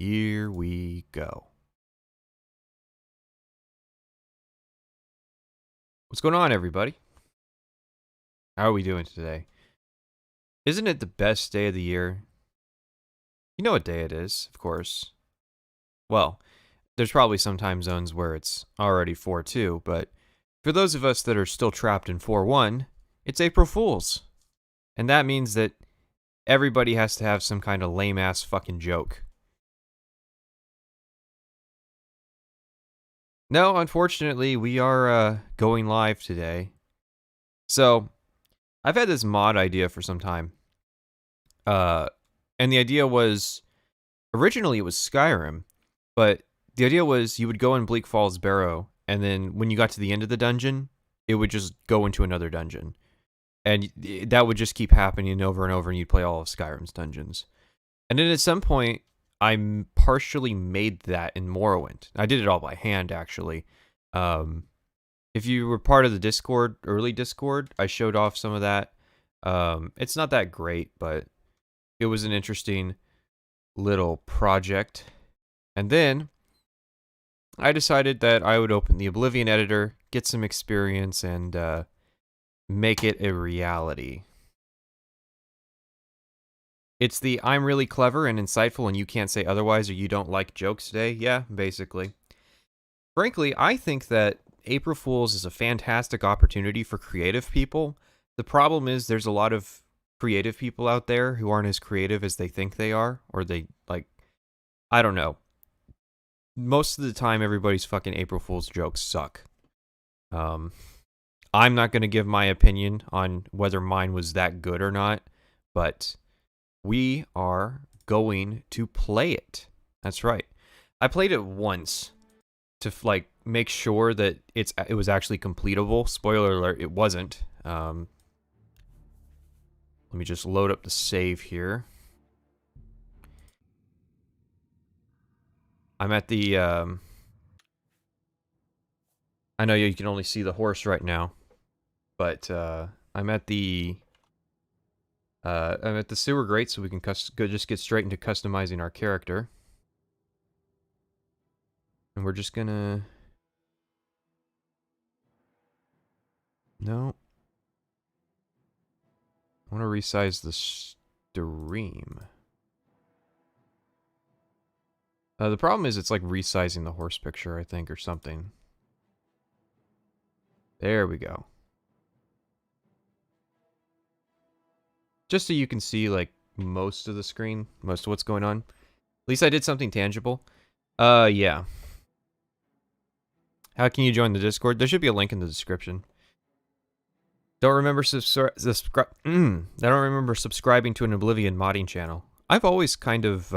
Here we go. What's going on, everybody? How are we doing today? Isn't it the best day of the year? You know what day it is, of course. Well, there's probably some time zones where it's already 4-2, but for those of us that are still trapped in 4-1, it's April Fool's. And that means that everybody has to have some kind of lame-ass fucking joke. No, unfortunately, we are going live today. So, I've had this mod idea for some time. And the idea was, originally it was Skyrim, but the idea was you would go in Bleak Falls Barrow, and then when you got to the end of the dungeon, it would just go into another dungeon. And that would just keep happening over and over, and you'd play all of Skyrim's dungeons. And then at some point, I partially made that in Morrowind. I did it all by hand, actually. If you were part of the Discord, early Discord, I showed off some of that. It's not that great, but it was an interesting little project. And then I decided that I would open the Oblivion editor, get some experience, and make it a reality. It's the I'm really clever and insightful and you can't say otherwise or you don't like jokes today. Yeah, basically. Frankly, I think that April Fool's is a fantastic opportunity for creative people. The problem is there's a lot of creative people out there who aren't as creative as they think they are, or they, like, I don't know. Most of the time, everybody's fucking April Fool's jokes suck. I'm not going to give my opinion on whether mine was that good or not, but we are going to play it. That's right. I played it once to like make sure that it was actually completable. Spoiler alert, it wasn't. Let me just load up the save here. I'm at the I know you can only see the horse right now, but I'm at the sewer grate, so we can just get straight into customizing our character. And we're just gonna... No. I want to resize the stream. The problem is it's like resizing the horse picture, I think, or something. There we go. Just so you can see, like, most of the screen, most of what's going on. At least I did something tangible. Yeah. How can you join the Discord? There should be a link in the description. I don't remember subscribing to an Oblivion modding channel. I've always kind of,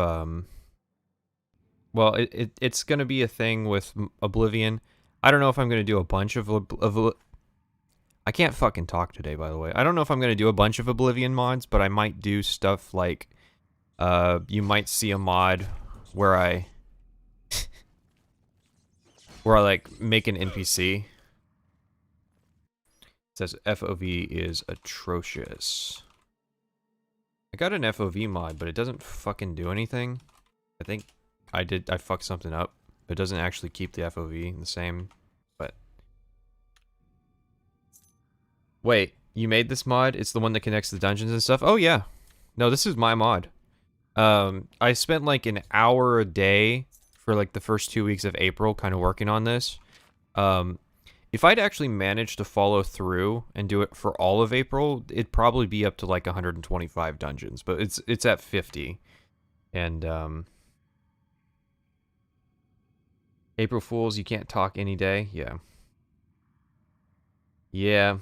well, it's going to be a thing with Oblivion. I don't know if I'm going to do a bunch of I can't fucking talk today, by the way. I don't know if I'm going to do a bunch of Oblivion mods, but I might do stuff like, you might see a mod where I like make an NPC. It says FOV is atrocious. I got an FOV mod, but it doesn't fucking do anything. I think I fucked something up. It doesn't actually keep the FOV the same, but... Wait, you made this mod? It's the one that connects the dungeons and stuff? Oh, yeah. No, this is my mod. I spent like an hour a day for like the first 2 weeks of April kind of working on this. If I'd actually managed to follow through and do it for all of April, it'd probably be up to like 125 dungeons, but it's at 50. And April Fools, you can't talk any day? Yeah. Yeah.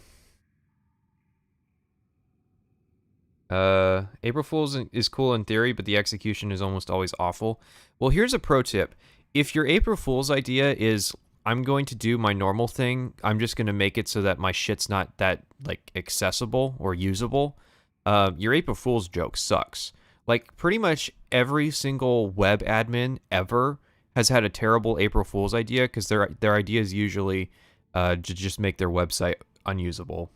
April Fools is cool in theory, but the execution is almost always awful. Well, here's a pro tip. If your April Fool's idea is, I'm going to do my normal thing, I'm just going to make it so that my shit's not that, like, accessible or usable, your April Fool's joke sucks. Like, pretty much every single web admin ever has had a terrible April Fool's idea, because their idea is usually to just make their website unusable.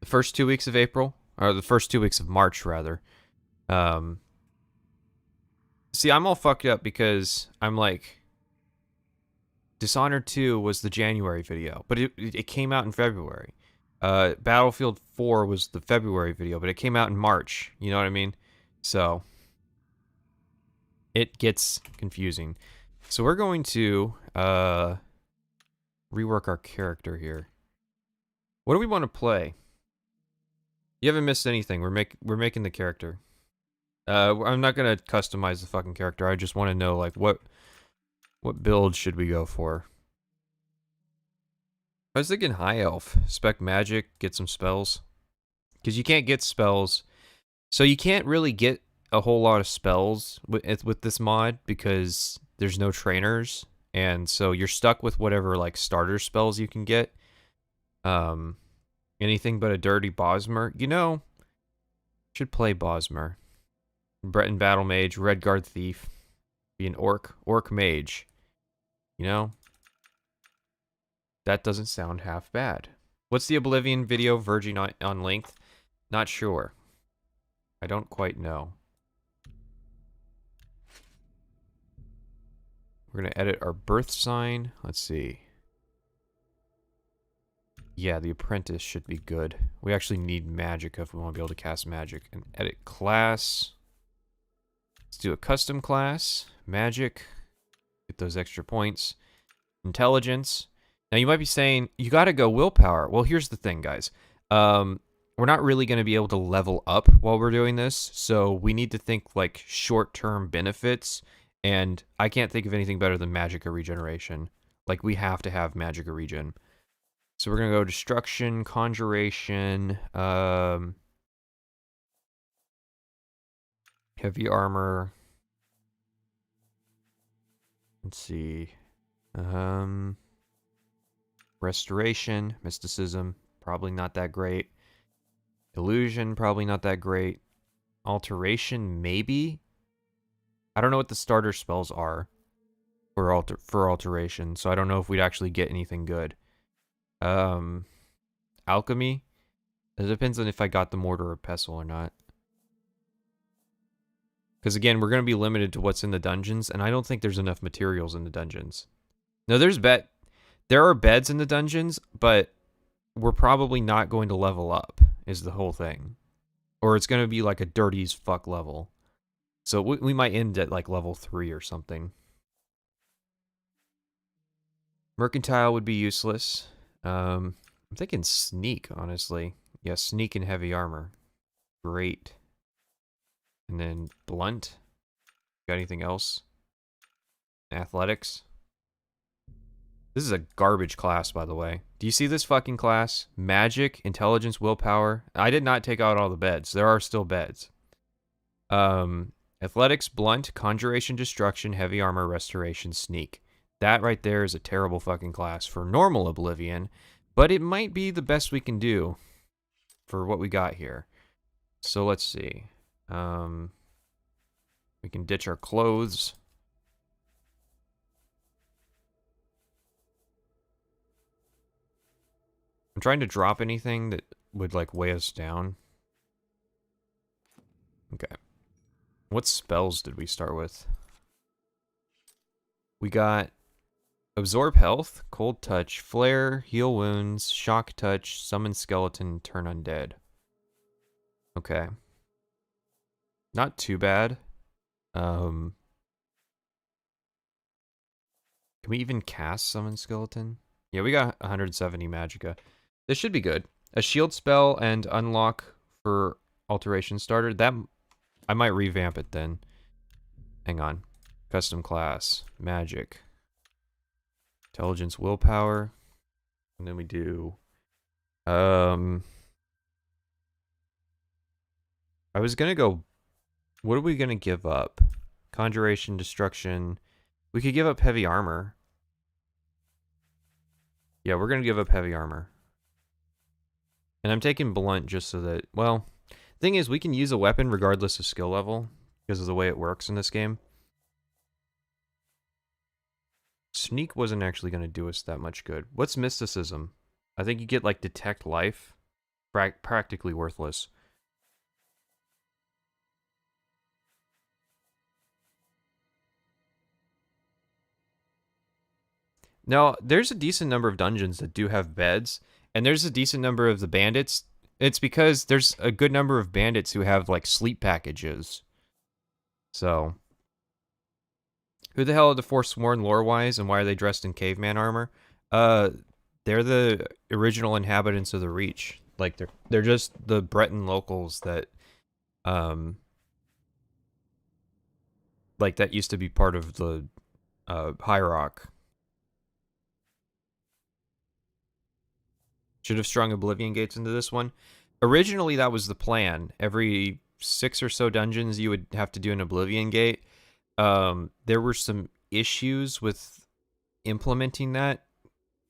The first 2 weeks of April, or the first 2 weeks of March, rather, See, I'm all fucked up because I'm like, Dishonored 2 was the January video, but it came out in February. Battlefield 4 was the February video, but it came out in March. You know what I mean? So it gets confusing. So we're going to rework our character here. What do we want to play? You haven't missed anything. We're making the character. I'm not gonna customize the fucking character. I just want to know like what build should we go for? I was thinking high elf, spec magic, get some spells, because you can't get spells, so you can't really get a whole lot of spells with this mod because there's no trainers, and so you're stuck with whatever like starter spells you can get. Anything but a dirty Bosmer. You know, should play Bosmer. Breton Battle Mage, Redguard Thief, be an Orc Mage. You know, that doesn't sound half bad. What's the Oblivion video verging on length? Not sure. I don't quite know. We're gonna edit our birth sign. Let's see. Yeah, the apprentice should be good. We actually need magic if we want to be able to cast magic. And edit class. Let's do a custom class. Magic. Get those extra points. Intelligence. Now you might be saying, you gotta go willpower. Well, here's the thing, guys. We're not really going to be able to level up while we're doing this, so we need to think like short-term benefits, and I can't think of anything better than Magicka regeneration. Like, we have to have Magicka regen. So we're going to go Destruction, Conjuration, Heavy Armor. Let's see. Restoration, Mysticism, probably not that great. Illusion, probably not that great. Alteration, maybe? I don't know what the starter spells are for alteration, so I don't know if we'd actually get anything good. Alchemy? It depends on if I got the Mortar or Pestle or not. Because again, we're going to be limited to what's in the dungeons, and I don't think there's enough materials in the dungeons. No, there are beds in the dungeons, but we're probably not going to level up, is the whole thing. Or it's going to be like a dirty as fuck level. So we might end at like level 3 or something. Mercantile would be useless. I'm thinking sneak, honestly. Yeah, sneak and heavy armor. Great. And then blunt. Got anything else? Athletics. This is a garbage class, by the way. Do you see this fucking class? Magic, intelligence, willpower. I did not take out all the beds. There are still beds. Athletics, blunt, conjuration, destruction, heavy armor, restoration, sneak. That right there is a terrible fucking class for normal Oblivion, but it might be the best we can do for what we got here. So let's see. We can ditch our clothes. I'm trying to drop anything that would like weigh us down. Okay. What spells did we start with? We got Absorb Health, Cold Touch, Flare, Heal Wounds, Shock Touch, Summon Skeleton, Turn Undead. Okay. Not too bad. Can we even cast Summon Skeleton? Yeah, we got 170 Magicka. This should be good. A shield spell and unlock for alteration starter. That I might revamp it then. Hang on. Custom class. Magic. Intelligence, willpower. And then we do... I was gonna go... What are we gonna give up? Conjuration, destruction. We could give up heavy armor. Yeah, we're gonna give up heavy armor. And I'm taking blunt just so that... Well, thing is, we can use a weapon regardless of skill level because of the way it works in this game. Sneak wasn't actually going to do us that much good. What's mysticism? I think you get, like, detect life. Practically worthless. Now, there's a decent number of dungeons that do have beds, and there's a decent number of the bandits. It's because there's a good number of bandits who have, like, sleep packages. So, who the hell are the Forsworn lore-wise, and why are they dressed in caveman armor? They're the original inhabitants of the Reach. Like, they're just the Breton locals that, like, that used to be part of the, High Rock. Should have strung Oblivion gates into this one. Originally, that was the plan. Every 6 or so dungeons, you would have to do an Oblivion gate. There were some issues with implementing that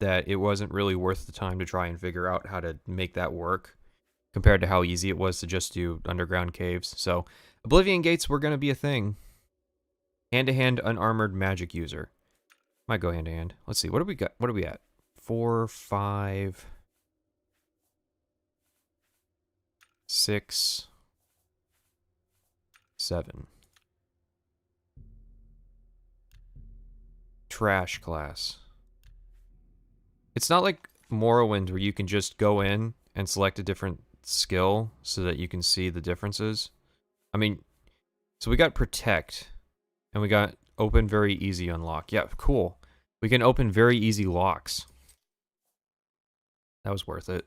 it wasn't really worth the time to try and figure out how to make that work compared to how easy it was to just do underground caves. So, Oblivion gates were going to be a thing. Hand-to-hand unarmored magic user. Might go hand-to-hand. Let's see. What do we got? What are we at? 4, 5... 6, 7. Trash class. It's not like Morrowind where you can just go in and select a different skill so that you can see the differences. I mean, so we got Protect, and we got Open Very Easy Unlock. Yeah, cool. We can open very easy locks. That was worth it.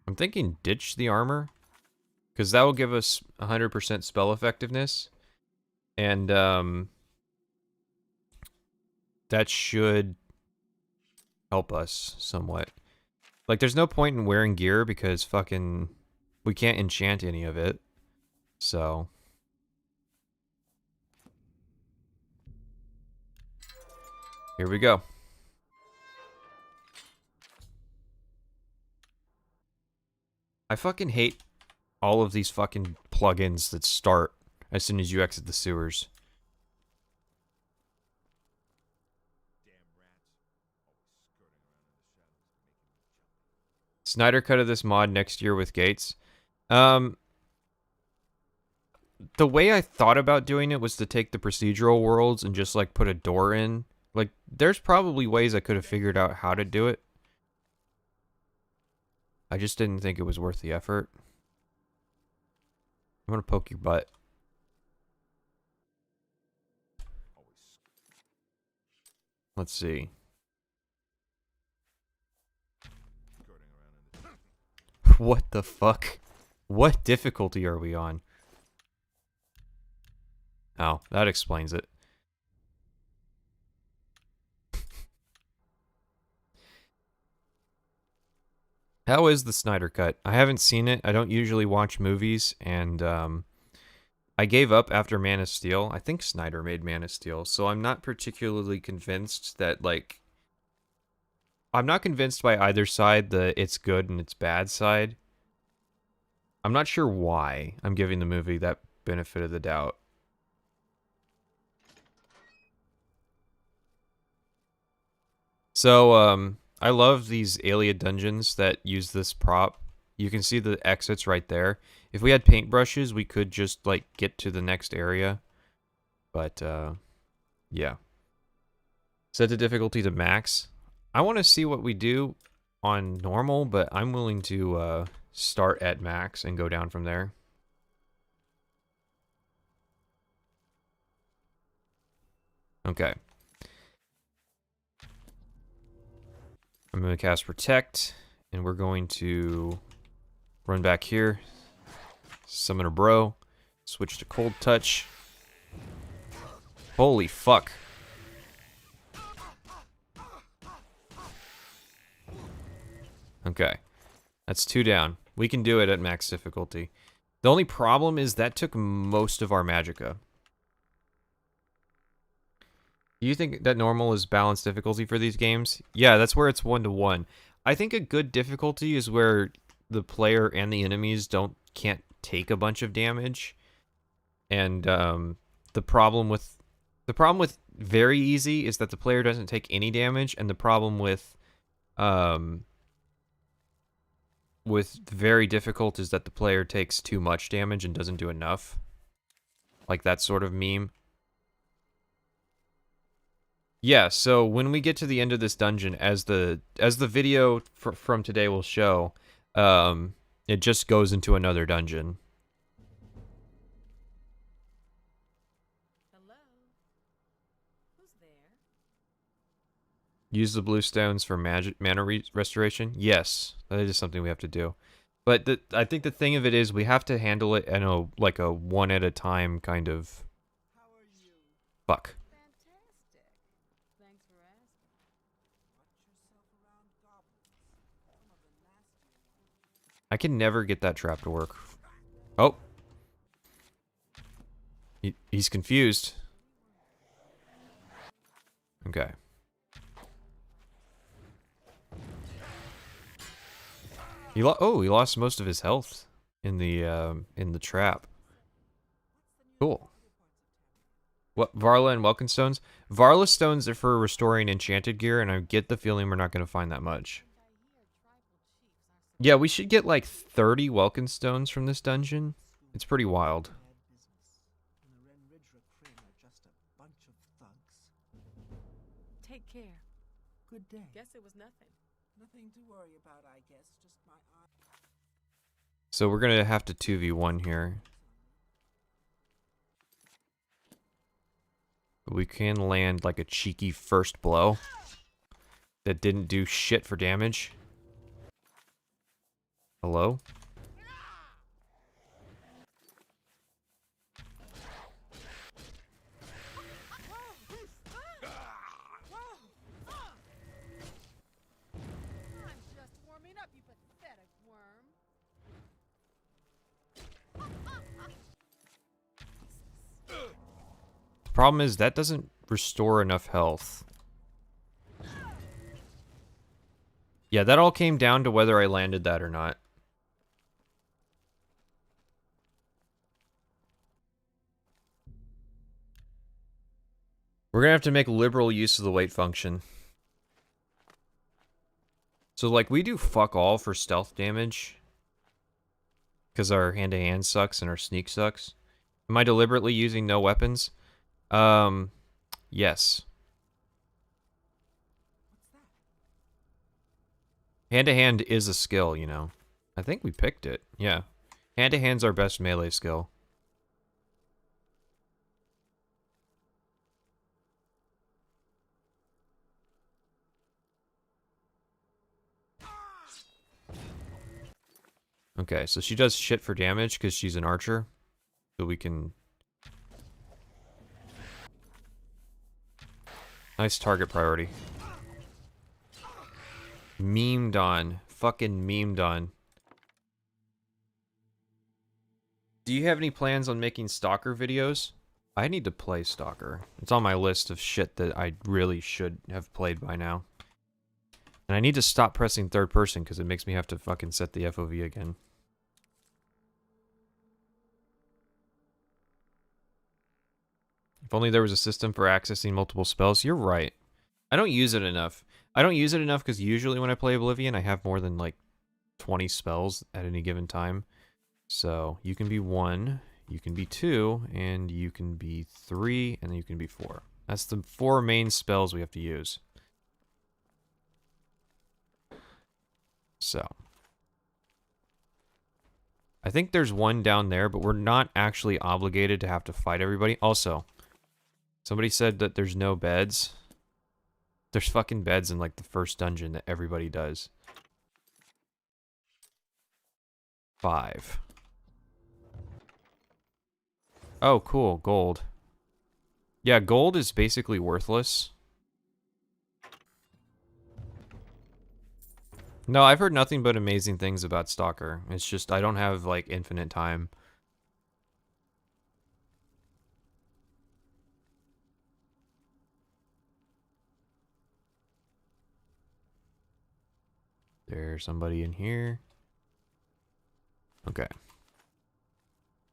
I'm thinking ditch the armor, because that will give us 100% spell effectiveness, and that should help us somewhat. Like, there's no point in wearing gear because fucking we can't enchant any of it, so here we go. I fucking hate all of these fucking plugins that start as soon as you exit the sewers. Snyder cut of this mod next year with gates. The way I thought about doing it was to take the procedural worlds and just, like, put a door in. Like, there's probably ways I could have figured out how to do it. I just didn't think it was worth the effort. I'm gonna poke your butt. Let's see. What the fuck? What difficulty are we on? Oh, that explains it. How is the Snyder Cut? I haven't seen it. I don't usually watch movies, and I gave up after Man of Steel. I think Snyder made Man of Steel, so I'm not particularly convinced that, like... I'm not convinced by either side, the it's good and it's bad side. I'm not sure why I'm giving the movie that benefit of the doubt. So, I love these Alien dungeons that use this prop. You can see the exits right there. If we had paintbrushes, we could just, like, get to the next area. But, yeah. Set the difficulty to max. I want to see what we do on normal, but I'm willing to, start at max and go down from there. Okay. I'm going to cast Protect, and we're going to run back here, summon a bro, switch to Cold Touch. Holy fuck. Okay. That's 2 down. We can do it at max difficulty. The only problem is that took most of our magicka. Do you think that normal is balanced difficulty for these games? Yeah, that's where it's 1-to-1. I think a good difficulty is where the player and the enemies can't take a bunch of damage. And the problem with very easy is that the player doesn't take any damage, and the problem with with very difficult is that the player takes too much damage and doesn't do enough. Like that sort of meme. Yeah, so when we get to the end of this dungeon, as the video from today will show, it just goes into another dungeon. Hello? Who's there? Use the blue stones for mana restoration? Yes, that is something we have to do. But I think the thing of it is we have to handle it in a like a one at a time kind of. How are you? Fuck. Fantastic. Thanks for asking. Watch yourself around goblins. Some of the nastier ones. I can never get that trap to work. Oh. He's confused. Okay. He lost most of his health in the trap. Cool. What, Varla and Welkin stones? Varla stones are for restoring enchanted gear, and I get the feeling we're not going to find that much. Yeah, we should get like 30 Welkin stones from this dungeon. It's pretty wild. Take care. Good day. Guess it was nothing. Nothing to worry about, I guess. Just my eye. So we're going to have to 2v1 here. We can land like a cheeky first blow that didn't do shit for damage. Hello? I'm just warming up, you pathetic worm. The problem is that doesn't restore enough health. Yeah, that all came down to whether I landed that or not. We're gonna have to make liberal use of the weight function. So, like, we do fuck all for stealth damage. Because our hand-to-hand sucks and our sneak sucks. Am I deliberately using no weapons? Yes. Hand-to-hand is a skill, you know. I think we picked it, yeah. Hand-to-hand's our best melee skill. Okay, so she does shit for damage because she's an archer. So we can... Nice target priority. Memed on. Fucking memed on. Do you have any plans on making Stalker videos? I need to play Stalker. It's on my list of shit that I really should have played by now. And I need to stop pressing third person because it makes me have to fucking set the FOV again. If only there was a system for accessing multiple spells. You're right. I don't use it enough. I don't use it enough because usually when I play Oblivion, I have more than like 20 spells at any given time. So you can be 1, you can be 2, and you can be 3, and then you can be 4. That's the 4 main spells we have to use. So. I think there's one down there, but we're not actually obligated to have to fight everybody. Also, somebody said that there's no beds. There's fucking beds in like the first dungeon that everybody does. 5. Oh, cool. Gold. Yeah, gold is basically worthless. No, I've heard nothing but amazing things about Stalker. It's just I don't have, like, infinite time. There's somebody in here. Okay.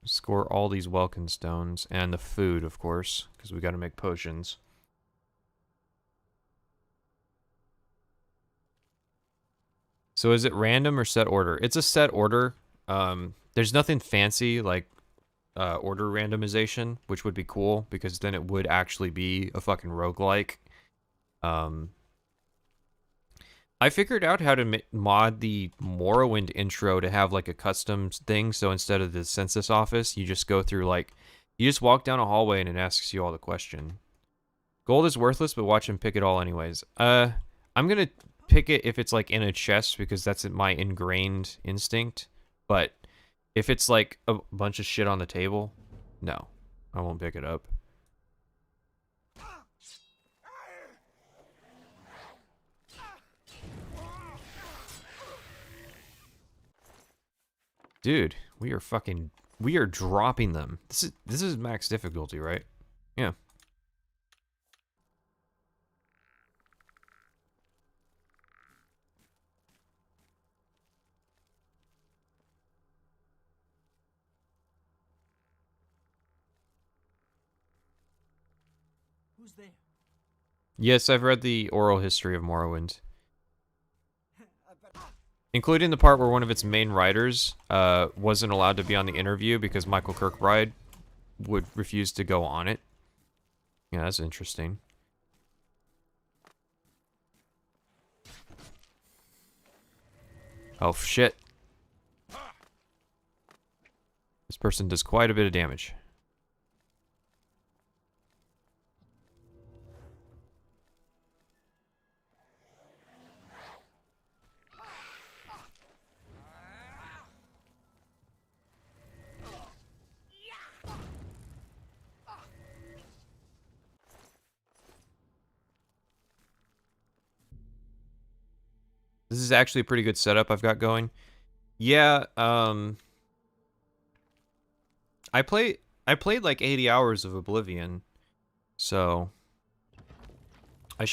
Score all these Welkin stones. And the food, of course, because we gotta make potions. So is it random or set order? It's a set order. There's nothing fancy like order randomization, which would be cool because then it would actually be a fucking roguelike. I figured out how to mod the Morrowind intro to have like a custom thing. So instead of the census office, you just go through like, you just walk down a hallway and it asks you all the question. Gold is worthless, but watch him pick it all anyways. I'm gonna pick it if it's like in a chest because that's my ingrained instinct. But if it's like a bunch of shit on the table, no, I won't pick it up. Dude, we are dropping them. This is max difficulty, right? Yeah. Who's there? Yes, I've read the oral history of Morrowind, I bet- including the part where one of its main writers wasn't allowed to be on the interview because Michael Kirkbride would refuse to go on it. Yeah, that's interesting. Oh, shit. This person does quite a bit of damage. This is actually a pretty good setup I've got going. Yeah, I played like 80 hours of Oblivion, so I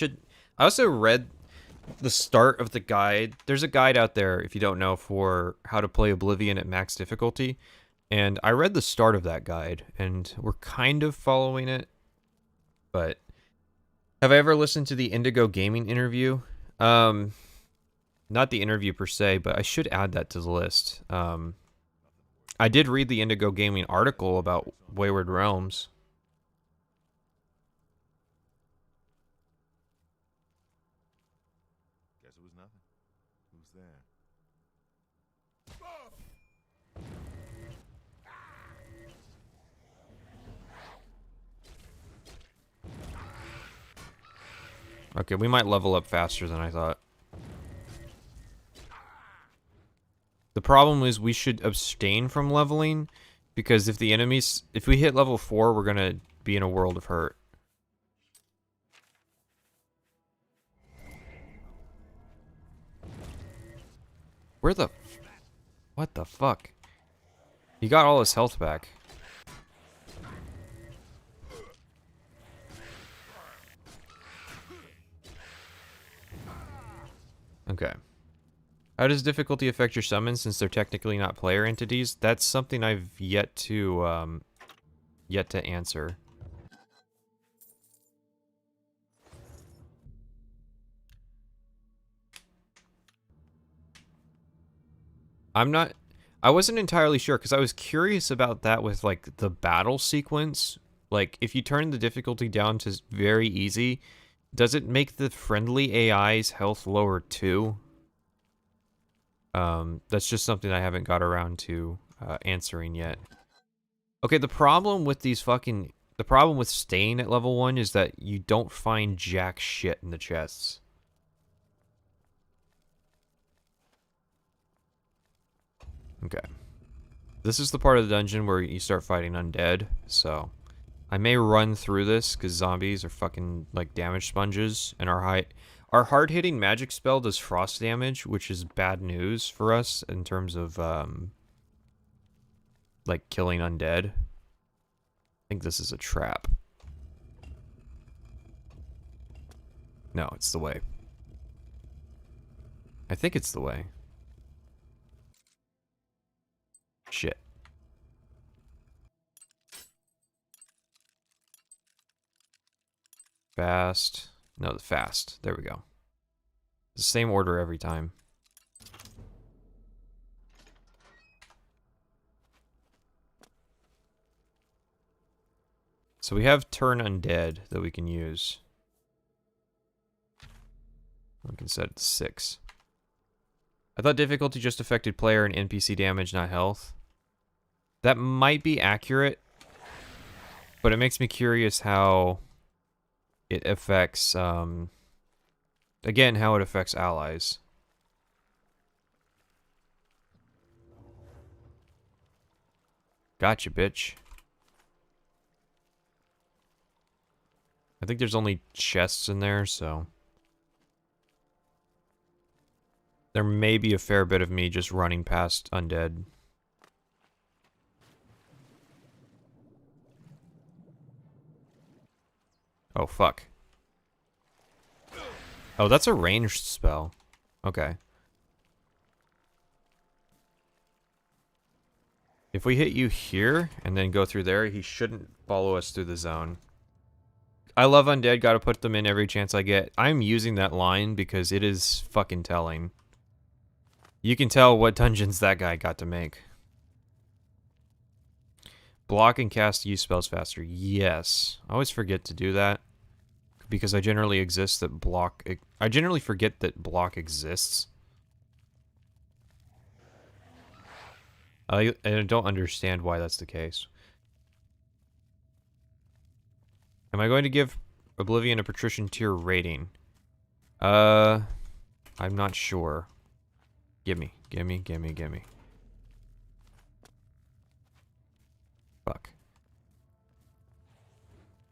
also read the start of the guide. There's a guide out there, if you don't know, for how to play Oblivion at max difficulty, and I read the start of that guide, and we're kind of following it, but have I ever listened to the Indigo Gaming interview? Not the interview per se, but I should add that to the list. I did read the Indigo Gaming article about Wayward Realms. Guess it was nothing. Who's there? Okay, we might level up faster than I thought. The problem is we should abstain from leveling, because if we hit level 4, we're gonna be in a world of hurt. What the fuck? He got all his health back. Okay. How does difficulty affect your summons since they're technically not player entities? That's something I've yet to answer. I wasn't entirely sure because I was curious about that with like the battle sequence. Like if you turn the difficulty down to very easy, does it make the friendly AI's health lower too? That's just something I haven't got around to answering yet. Okay, the problem with staying at level 1 is that you don't find jack shit in the chests. Okay. This is the part of the dungeon where you start fighting undead, so I may run through this because zombies are fucking like damage sponges, and our hard-hitting magic spell does frost damage, which is bad news for us in terms of like killing undead. I think this is a trap. No, it's the way. I think it's the way. Shit. Fast. No, the fast. There we go. The same order every time. So we have turn undead that we can use. We can set it to 6. I thought difficulty just affected player and NPC damage, not health. That might be accurate, but it makes me curious how it affects, again, how it affects allies. Gotcha, bitch. I think there's only chests in there, so... There may be a fair bit of me just running past undead. Oh, fuck. Oh, that's a ranged spell. Okay. If we hit you here, and then go through there, he shouldn't follow us through the zone. I love undead, gotta put them in every chance I get. I'm using that line because it is fucking telling. You can tell what dungeons that guy got to make. Block and cast use spells faster. Yes. I always forget to do that. Because I generally I generally forget that block exists. I don't understand why that's the case. Am I going to give Oblivion a Patrician tier rating? I'm not sure. Gimme. Fuck.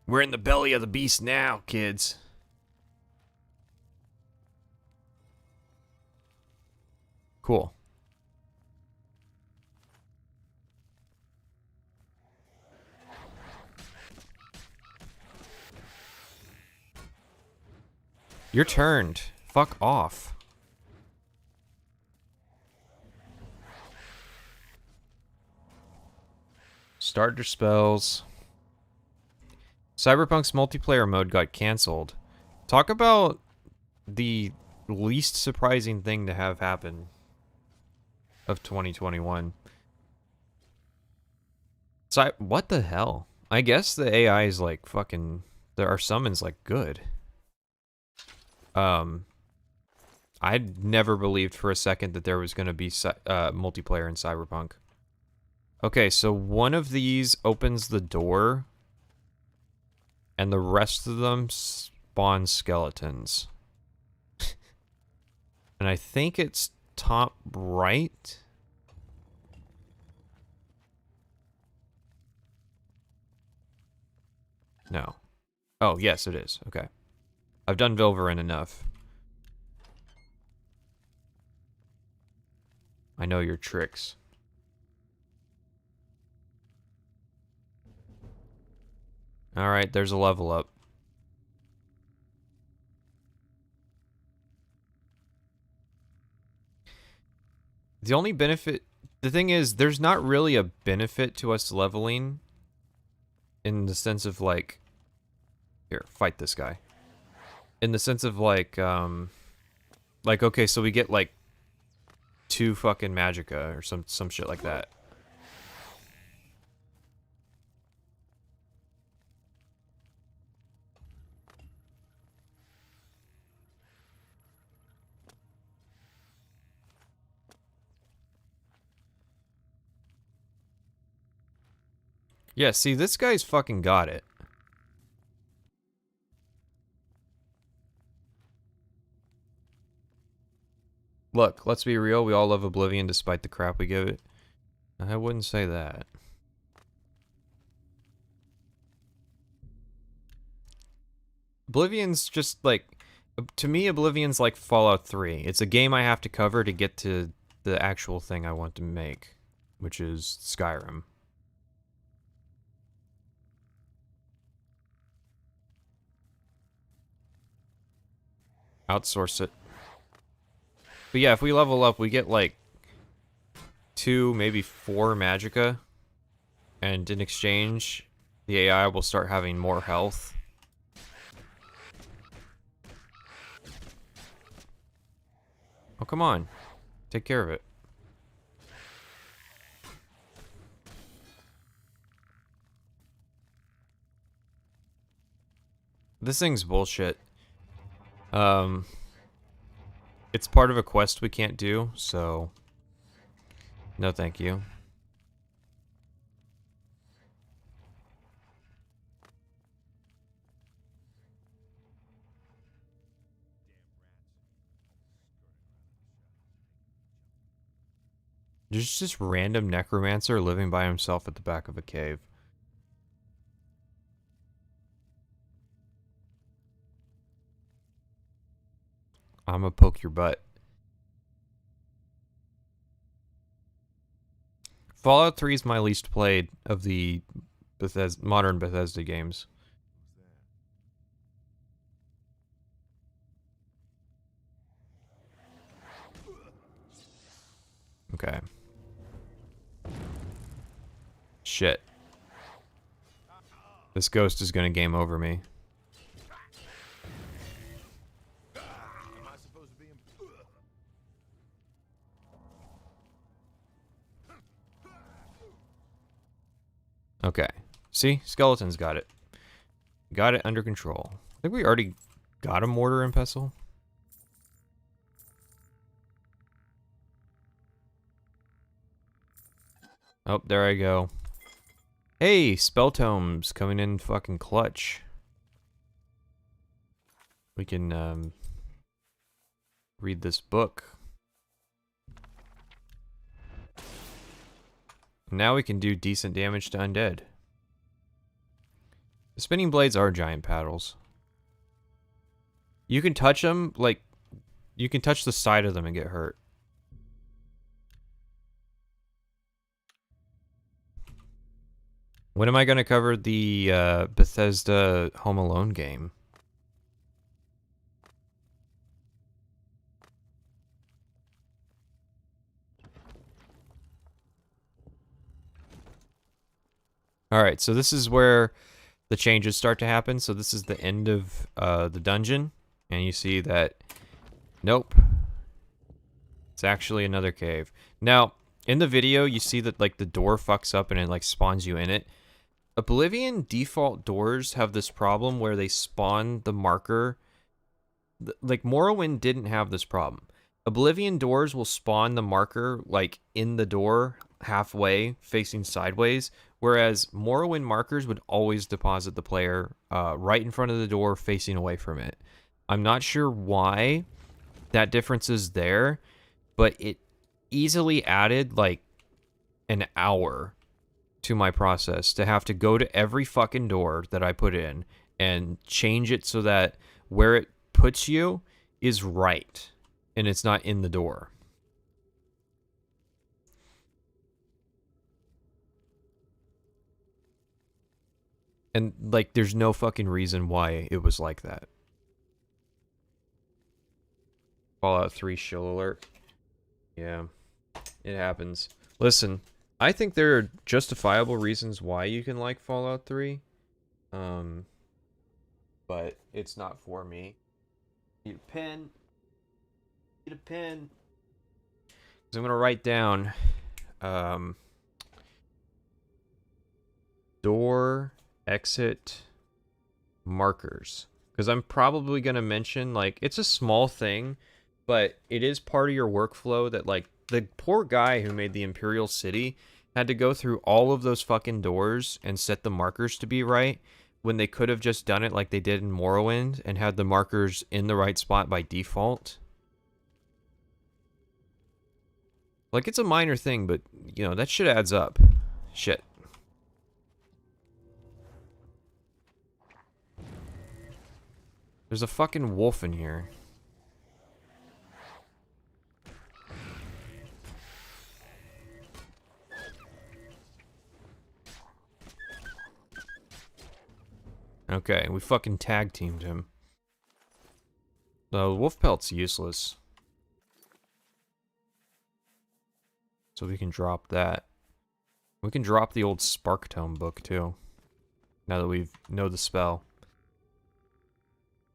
We're in the belly of the beast now, kids. Cool. You're turned. Fuck off. Starter spells. Cyberpunk's multiplayer mode got cancelled. Talk about the least surprising thing to have happen of 2021. What the hell? I guess the AI is like fucking... Our summons like good. I'd never believed for a second that there was going to be multiplayer in Cyberpunk. Okay, so one of these opens the door, and the rest of them spawn skeletons. And I think it's top right. No. Oh, yes, it is. Okay. I've done Vilverin enough. I know your tricks. Alright, there's a level up. The only benefit... The thing is, there's not really a benefit to us leveling. In the sense of, like... Here, fight this guy. In the sense of, like, okay, so we get, like, 2 fucking magicka, or some shit like that. Yeah, see, this guy's fucking got it. Look, let's be real, we all love Oblivion despite the crap we give it. I wouldn't say that. Oblivion's just like... To me, Oblivion's like Fallout 3. It's a game I have to cover to get to the actual thing I want to make. Which is Skyrim. Outsource it. But yeah, if we level up, we get like 2, maybe 4 magicka. And in exchange, the AI will start having more health. Oh, come on. Take care of it. This thing's bullshit. It's part of a quest we can't do, so no thank you. There's just random necromancer living by himself at the back of a cave. I'ma poke your butt. Fallout 3 is my least played of the modern Bethesda games. Okay. Shit. This ghost is gonna game over me. Am I supposed to be in... Okay. See? Skeleton's got it. Got it under control. I think we already got a mortar and pestle. Oh, there I go. Hey, spell tomes coming in fucking clutch. We can read this book. Now we can do decent damage to undead. The spinning blades are giant paddles. You can touch them, like, you can touch the side of them and get hurt. When am I going to cover the Bethesda Home Alone game? Alright, so this is where the changes start to happen. So this is the end of the dungeon. And you see that, nope. It's actually another cave. Now, in the video, you see that like the door fucks up and it like spawns you in it. Oblivion default doors have this problem where they spawn the marker. Like, Morrowind didn't have this problem. Oblivion doors will spawn the marker, like, in the door, halfway, facing sideways, whereas Morrowind markers would always deposit the player right in front of the door, facing away from it. I'm not sure why that difference is there, but it easily added, like, an hour to my process to have to go to every fucking door that I put in and change it so that where it puts you is right and it's not in the door. And like there's no fucking reason why it was like that. Fallout 3 shill alert. Yeah, it happens. Listen, I think there are justifiable reasons why you can like Fallout 3. But it's not for me. Need a pen. Need a pen. So I'm gonna write down door exit markers. Because I'm probably gonna mention, like, it's a small thing, but it is part of your workflow that, like, the poor guy who made the Imperial City had to go through all of those fucking doors and set the markers to be right when they could have just done it like they did in Morrowind and had the markers in the right spot by default. Like, it's a minor thing, but, you know, that shit adds up. Shit. There's a fucking wolf in here. Okay, we fucking tag teamed him. The wolf pelt's useless. So we can drop that. We can drop the old Spark Tome book too. Now that we know the spell.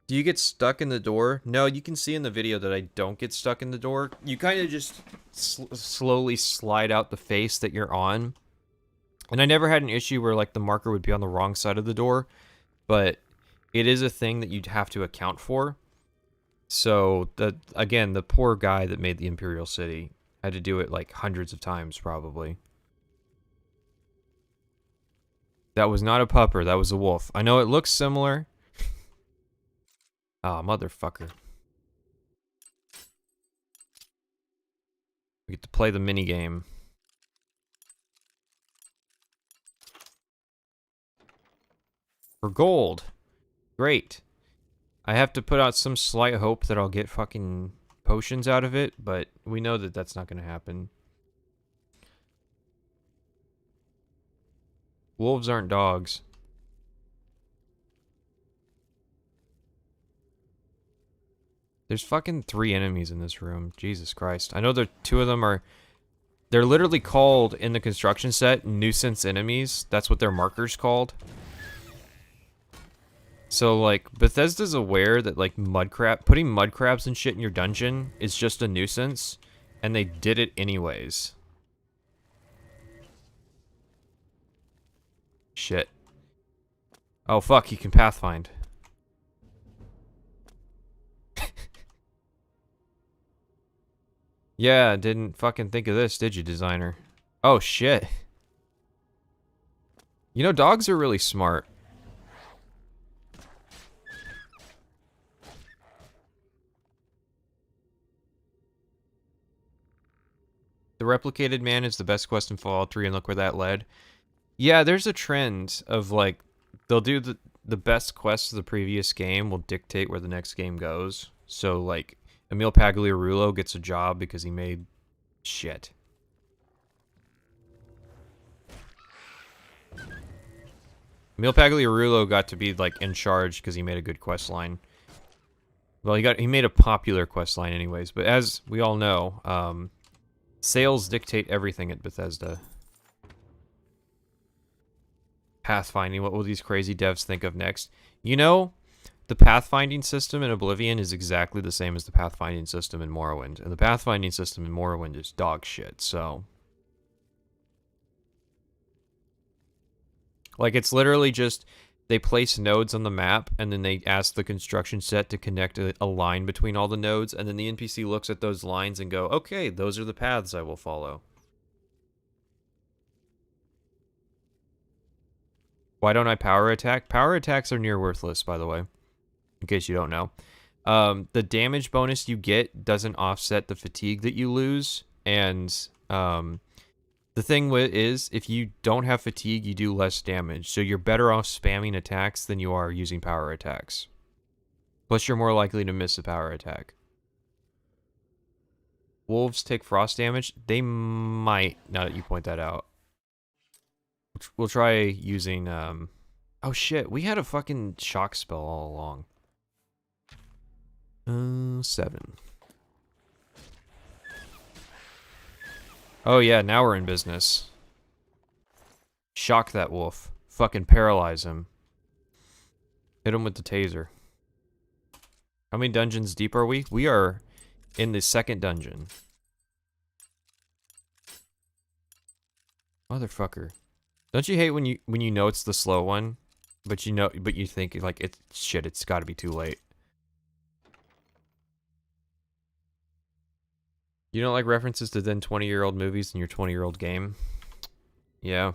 Do you get stuck in the door? No, you can see in the video that I don't get stuck in the door. You kind of just slowly slide out the face that you're on. And I never had an issue where like the marker would be on the wrong side of the door. But it is a thing that you'd have to account for. So, again, the poor guy that made the Imperial City had to do it like hundreds of times, probably. That was not a pupper, that was a wolf. I know it looks similar. Ah, motherfucker. We get to play the minigame. For gold. Great. I have to put out some slight hope that I'll get fucking potions out of it, but we know that that's not going to happen. Wolves aren't dogs. There's fucking 3 enemies in this room. Jesus Christ. I know there 2 of them are... They're literally called, in the construction set, nuisance enemies. That's what their marker's called. So, like, Bethesda's aware that, like, putting mud crabs and shit in your dungeon is just a nuisance, and they did it anyways. Shit. Oh, fuck, you can pathfind. Yeah, didn't fucking think of this, did you, designer? Oh, shit. You know, dogs are really smart. The Replicated Man is the best quest in Fallout 3, and look where that led. Yeah, there's a trend of, like, they'll do the best quests of the previous game will dictate where the next game goes. So, like, Emil Pagliarulo gets a job because he made shit. Emil Pagliarulo got to be, like, in charge because he made a good quest line. Well, he made a popular quest line anyways, but as we all know, sales dictate everything at Bethesda. Pathfinding, what will these crazy devs think of next? You know, the pathfinding system in Oblivion is exactly the same as the pathfinding system in Morrowind. And the pathfinding system in Morrowind is dog shit, so... Like, it's literally just, they place nodes on the map, and then they ask the construction set to connect a line between all the nodes, and then the NPC looks at those lines and go, okay, those are the paths I will follow. Why don't I power attack? Power attacks are near worthless, by the way, in case you don't know. The damage bonus you get doesn't offset the fatigue that you lose, and the thing is, if you don't have fatigue, you do less damage, so you're better off spamming attacks than you are using power attacks. Plus, you're more likely to miss a power attack. Wolves take frost damage? They might, now that you point that out. We'll try using, oh shit, we had a fucking shock spell all along. 7. Oh yeah, now we're in business. Shock that wolf. Fucking paralyze him. Hit him with the taser. How many dungeons deep are we? We are in the 2nd dungeon. Motherfucker. Don't you hate when you know it's the slow one, but you think like it's got to be too late. You don't like references to then 20-year-old movies in your 20-year-old game? Yeah.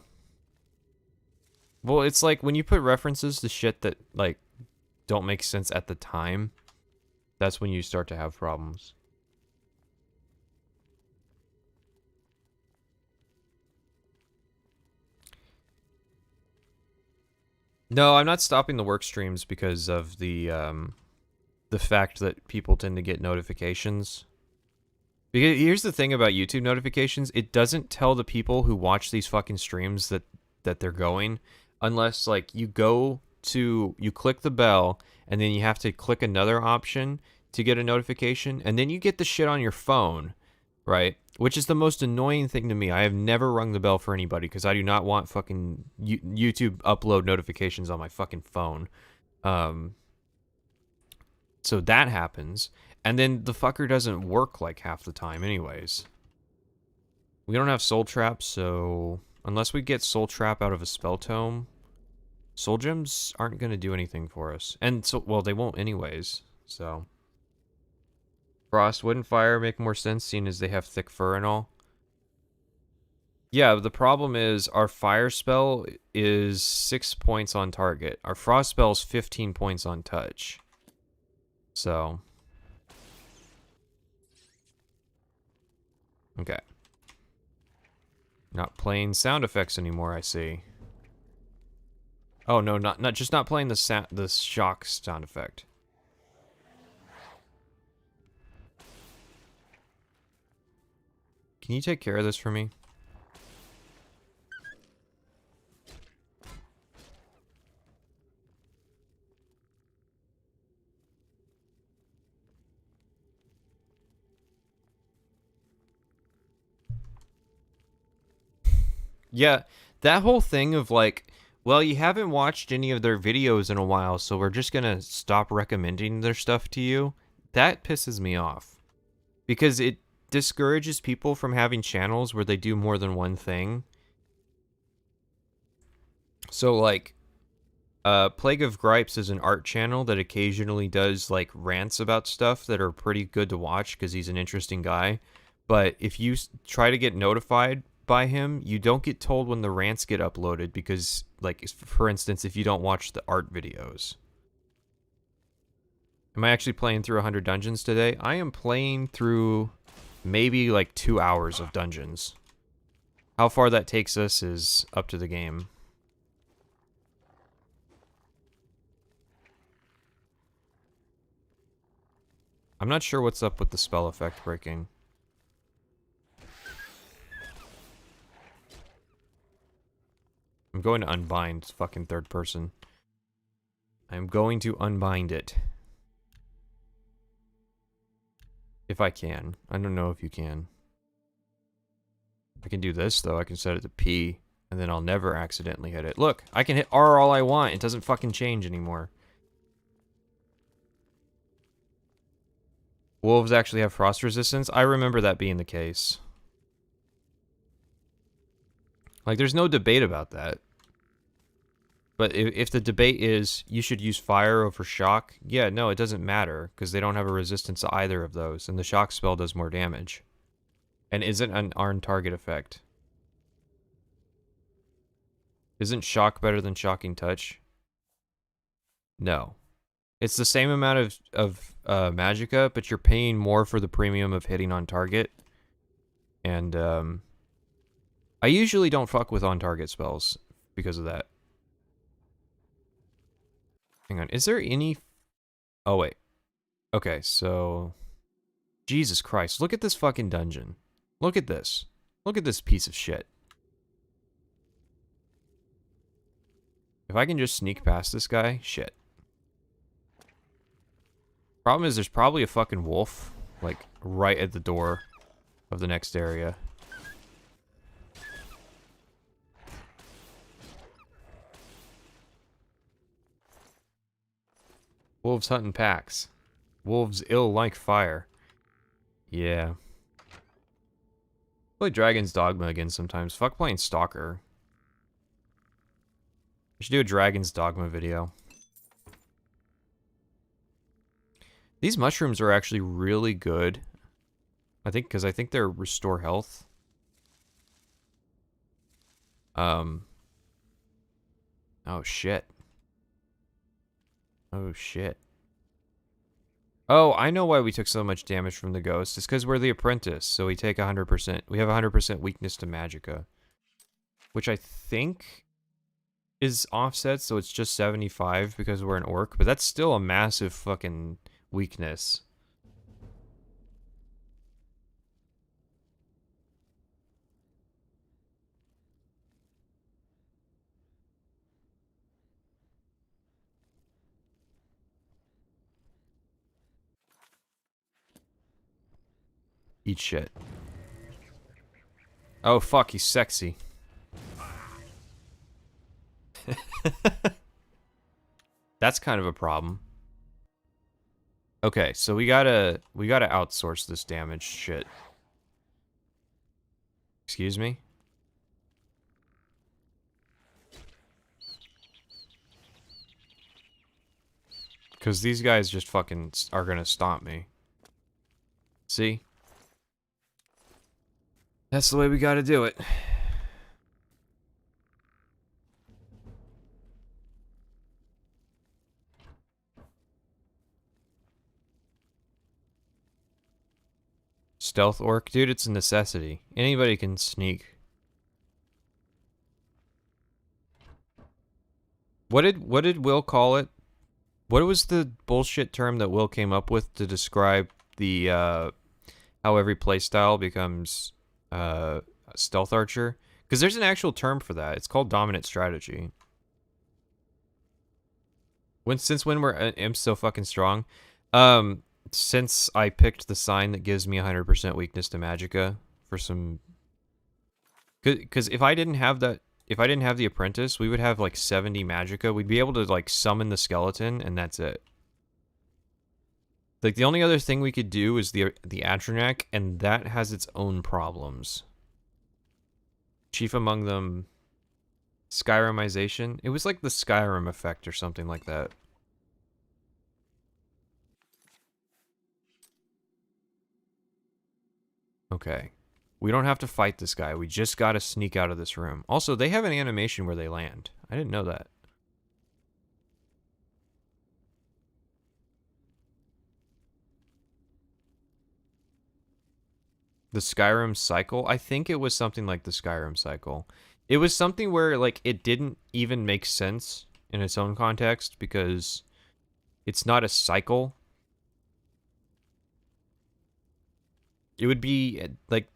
Well, it's like when you put references to shit that like don't make sense at the time, that's when you start to have problems. No, I'm not stopping the work streams because of the fact that people tend to get notifications. Because here's the thing about YouTube notifications, it doesn't tell the people who watch these fucking streams that they're going, unless like you click the bell and then you have to click another option to get a notification, and then you get the shit on your phone, right? Which is the most annoying thing to me. I have never rung the bell for anybody because I do not want fucking YouTube upload notifications on my fucking phone. So that happens. And then the fucker doesn't work like half the time anyways. We don't have Soul Trap, so... Unless we get Soul Trap out of a spell tome, Soul gems aren't going to do anything for us. And so, well, they won't anyways. So, frost, wood, and fire make more sense seeing as they have thick fur and all. Yeah, the problem is our fire spell is 6 points on target. Our frost spell is 15 points on touch. So. Okay. Not playing sound effects anymore, I see. Oh no, not just not playing the shock sound effect. Can you take care of this for me? Yeah, that whole thing of like, well, you haven't watched any of their videos in a while, so we're just gonna stop recommending their stuff to you. That pisses me off. Because it discourages people from having channels where they do more than one thing. So like, Plague of Gripes is an art channel that occasionally does like rants about stuff that are pretty good to watch because he's an interesting guy. But if you try to get notified by him, you don't get told when the rants get uploaded because, like, for instance, if you don't watch the art videos. Am I actually playing through 100 dungeons today? I am playing through maybe like 2 hours of dungeons. How far that takes us is up to the game. I'm not sure what's up with the spell effect breaking. I'm going to unbind fucking third person. I'm going to unbind it. If I can. I don't know if you can. I can do this, though. I can set it to P, and then I'll never accidentally hit it. Look, I can hit R all I want. It doesn't fucking change anymore. Wolves actually have frost resistance? I remember that being the case. Like, there's no debate about that. But if the debate is you should use fire over shock, yeah, no, it doesn't matter, because they don't have a resistance to either of those, and the shock spell does more damage. And isn't an on-target effect. Isn't shock better than shocking touch? No. It's the same amount of magicka, but you're paying more for the premium of hitting on target. And, I usually don't fuck with on-target spells because of that. Hang on, is there any... Oh, wait. Okay, so... Jesus Christ, look at this fucking dungeon. Look at this. Look at this piece of shit. If I can just sneak past this guy, shit. Problem is there's probably a fucking wolf, like, right at the door of the next area. Wolves hunting packs. Wolves ill like fire. Yeah. Play Dragon's Dogma again sometimes. Fuck playing Stalker. I should do a Dragon's Dogma video. These mushrooms are actually really good. I think, because I think they're restore health. Oh shit. Oh shit. Oh, I know why we took so much damage from the ghost. It's because we're the apprentice, so we take 100%. We have 100% weakness to magicka. Which I think is offset, so it's just 75 because we're an orc. But that's still a massive fucking weakness. Eat shit. Oh fuck, he's sexy. That's kind of a problem. Okay, so we gotta outsource this damage shit. Excuse me? Because these guys just fucking are gonna stomp me. See? That's the way we gotta do it. Stealth orc? Dude, it's a necessity. Anybody can sneak. What did Will call it? What was the bullshit term that Will came up with to describe the how every playstyle becomes a stealth archer? Because there's an actual term for that. It's called dominant strategy. Since when were imps so fucking strong? Since I picked the sign that gives me 100% weakness to magicka for some... Because if I didn't have that... If I didn't have the apprentice, we would have like 70 magicka. We'd be able to like summon the skeleton, and that's it. Like the only other thing we could do is the Atronak, and that has its own problems. Chief among them, Skyrimization. It was like the Skyrim effect or something like that. Okay. We don't have to fight this guy. We just gotta sneak out of this room. Also, they have an animation where they land. I didn't know that. The Skyrim cycle? I think it was something like the Skyrim cycle. It was something where, like, it didn't even make sense in its own context because it's not a cycle. It would be, like...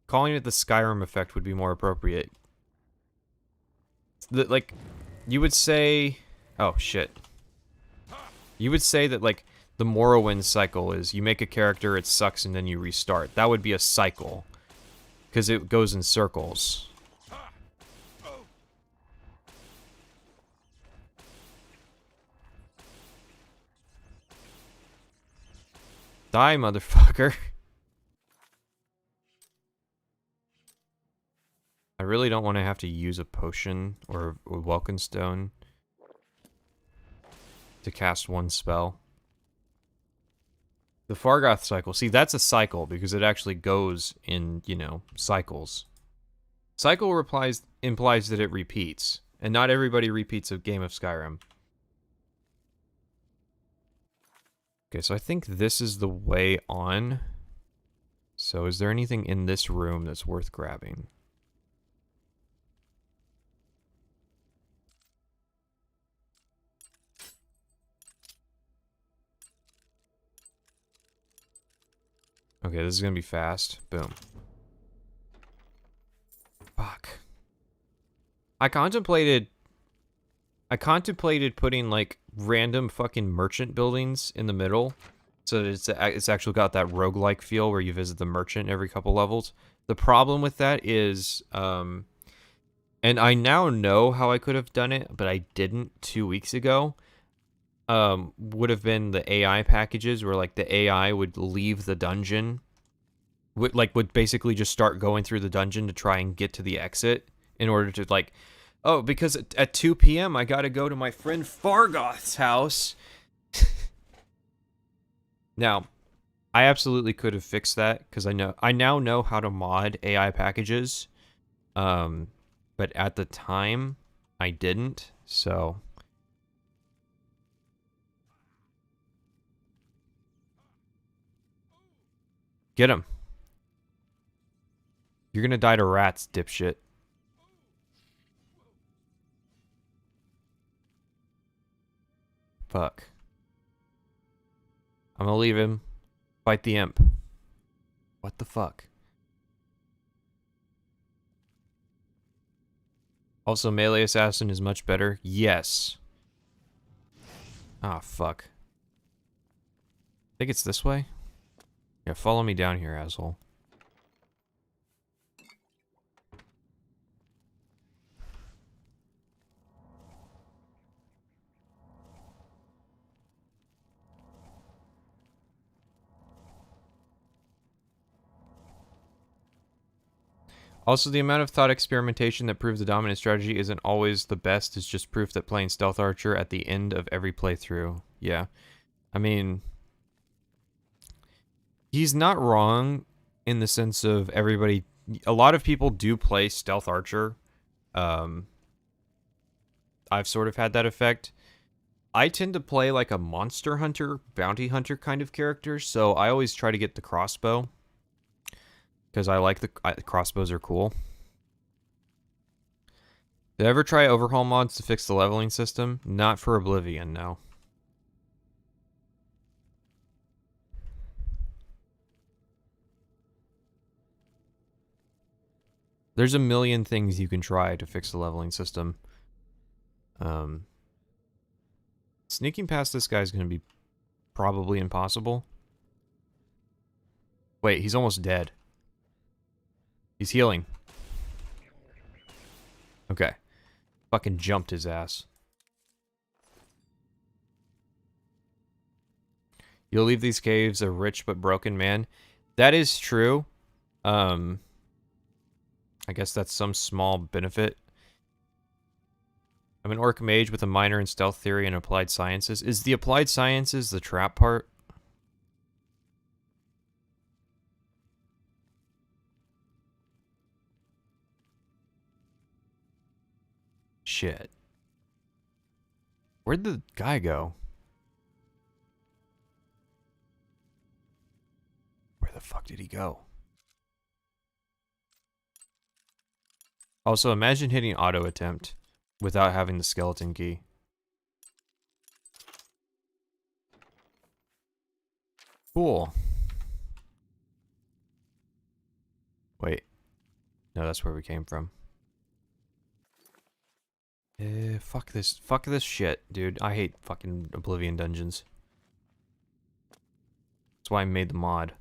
Calling it the Skyrim effect would be more appropriate. Like, you would say... Oh, shit. You would say that, like, the Morrowind cycle is you make a character, it sucks, and then you restart. That would be a cycle. Because it goes in circles. Die, motherfucker. I really don't want to have to use a potion or a Welkin Stone to cast one spell. The Fargoth cycle. See, that's a cycle because it actually goes in, you know, cycles. Cycle implies that it repeats, and not everybody repeats a game of Skyrim. Okay, so I think this is the way on. So is there anything in this room that's worth grabbing? Okay, this is gonna be fast. Boom. Fuck. I contemplated putting like random fucking merchant buildings in the middle, so that it's actually got that roguelike feel where you visit the merchant every couple levels. The problem with that is, and I now know how I could have done it, but I didn't 2 weeks ago. Would have been the AI packages where like the AI would leave the dungeon, would basically just start going through the dungeon to try and get to the exit in order to like, oh, because at 2 p.m. I gotta go to my friend Fargoth's house. Now, I absolutely could have fixed that because I now know how to mod AI packages, but at the time I didn't, so. Get him. You're gonna die to rats, dipshit. Fuck. I'm gonna leave him. Fight the imp. What the fuck? Also, melee assassin is much better. Yes. Ah, fuck. I think it's this way. Yeah, follow me down here, asshole. Also, the amount of thought experimentation that proves the dominant strategy isn't always the best is just proof that playing Stealth Archer at the end of every playthrough. Yeah. I mean, he's not wrong in the sense of everybody. A lot of people do play Stealth Archer. I've sort of had that effect. I tend to play like a monster hunter, bounty hunter kind of character, so I always try to get the crossbow. Because I like the crossbows are cool. Did I ever try Overhaul mods to fix the leveling system? Not for Oblivion, no. There's a million things you can try to fix the leveling system. Sneaking past this guy is going to be probably impossible. Wait, he's almost dead. He's healing. Okay. Fucking jumped his ass. You'll leave these caves a rich but broken man. That is true. I guess that's some small benefit. I'm an orc mage with a minor in stealth theory and applied sciences. Is the applied sciences the trap part? Shit. Where'd the guy go? Where the fuck did he go? Also, imagine hitting auto attempt without having the skeleton key. Cool. Wait. No, that's where we came from. Fuck this. Fuck this shit, dude. I hate fucking Oblivion dungeons. That's why I made the mod.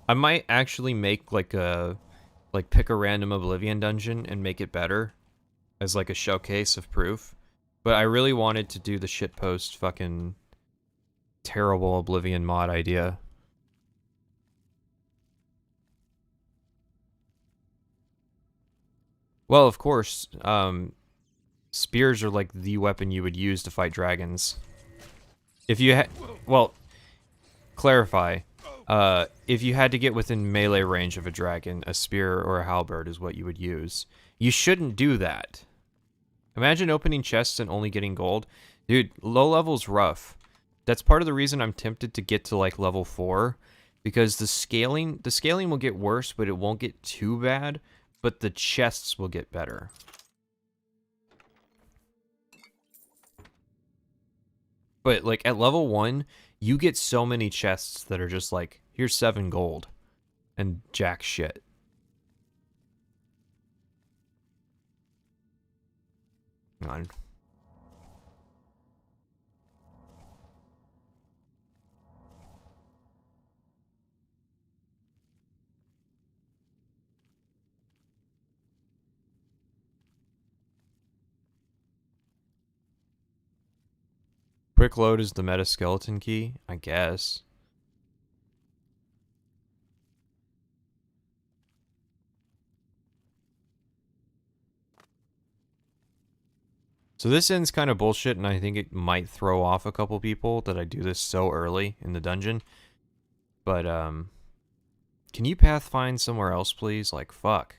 I might actually make like a... like pick a random Oblivion dungeon and make it better. As like a showcase of proof. But I really wanted to do the shitpost fucking... terrible Oblivion mod idea. Well, of course, spears are like the weapon you would use to fight dragons. If you had... well, clarify. If you had to get within melee range of a dragon, a spear or a halberd is what you would use. You shouldn't do that. Imagine opening chests and only getting gold. Dude, low level's rough. That's part of the reason I'm tempted to get to like level 4. Because the scaling will get worse, but it won't get too bad. But the chests will get better. But like at level 1, you get so many chests that are just like, here's 7 gold. And jack shit. Hang on. Quick load is the meta skeleton key, I guess. So this end's kind of bullshit, and I think it might throw off a couple people that I do this so early in the dungeon. But, can you pathfind somewhere else, please? Like, fuck.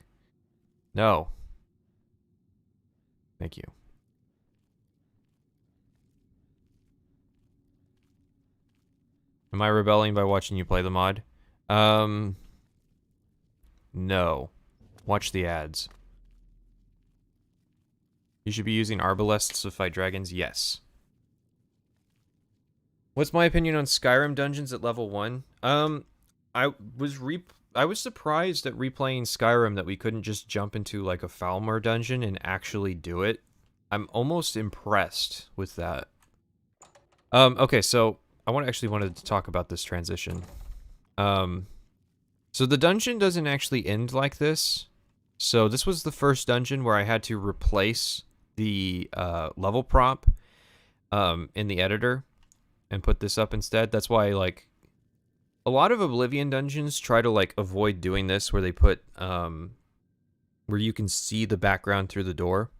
No. Thank you. Am I rebelling by watching you play the mod? No. Watch the ads. You should be using arbalests to fight dragons? Yes. What's my opinion on Skyrim dungeons at level 1? I was surprised at replaying Skyrim that we couldn't just jump into like a Falmer dungeon and actually do it. I'm almost impressed with that. Okay, so I wanted to talk about this transition. So the dungeon doesn't actually end like this. So this was the first dungeon where I had to replace the level prop in the editor and put this up instead. That's why, like, a lot of Oblivion dungeons try to, like, avoid doing this, where they put, where you can see the background through the door.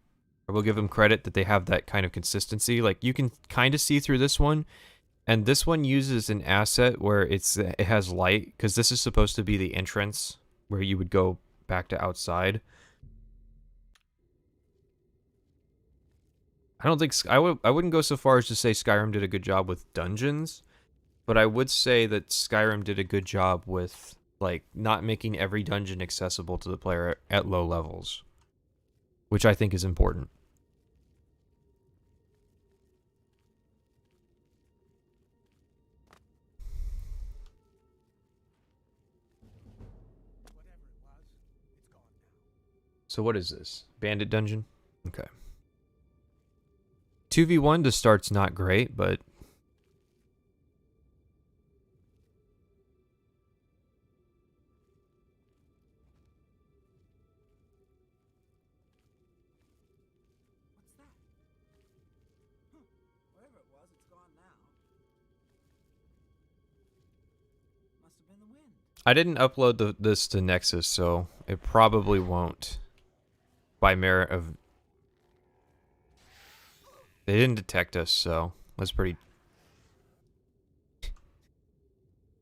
I will give them credit that they have that kind of consistency. Like, you can kind of see through this one, and this one uses an asset where it has light, because this is supposed to be the entrance where you would go back to outside. I don't think I wouldn't go so far as to say Skyrim did a good job with dungeons, but I would say that Skyrim did a good job with like not making every dungeon accessible to the player at low levels, which I think is important. So what is this? Bandit dungeon? Okay. 2v1 to start's not great, but What's that? Whatever it was, it's gone now. Must have been the wind. I didn't upload this to Nexus, so it probably won't. By merit of... They didn't detect us, so that's pretty...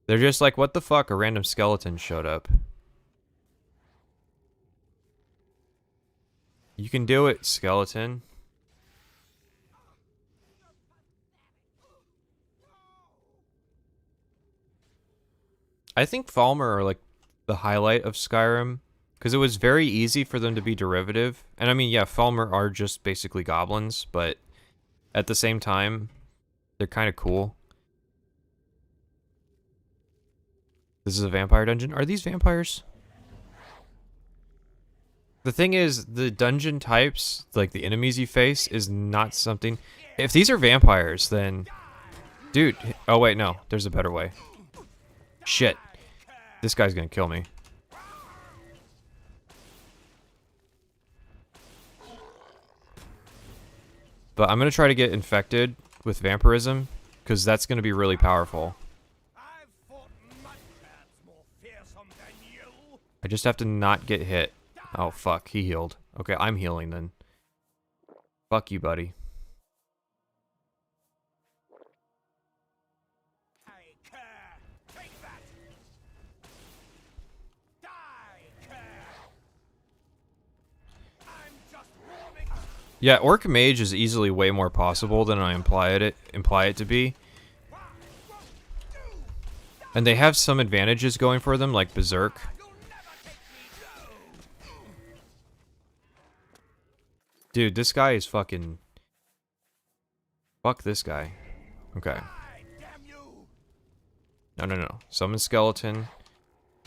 They're just like, what the fuck? A random skeleton showed up. You can do it, skeleton. I think Falmer are like the highlight of Skyrim, because it was very easy for them to be derivative. And I mean, yeah, Falmer are just basically goblins, but at the same time, they're kind of cool. This is a vampire dungeon. Are these vampires? The thing is, the dungeon types, like the enemies you face, is not something... If these are vampires, then... Dude, oh wait, no. There's a better way. Shit. This guy's gonna kill me. But I'm gonna try to get infected with vampirism, because that's gonna be really powerful. I just have to not get hit. Oh fuck, he healed. Okay, I'm healing then. Fuck you, buddy. Yeah, Orc Mage is easily way more possible than I imply it to be. And they have some advantages going for them, like Berserk. Dude, this guy is fucking... Fuck this guy. Okay. No. Summon skeleton.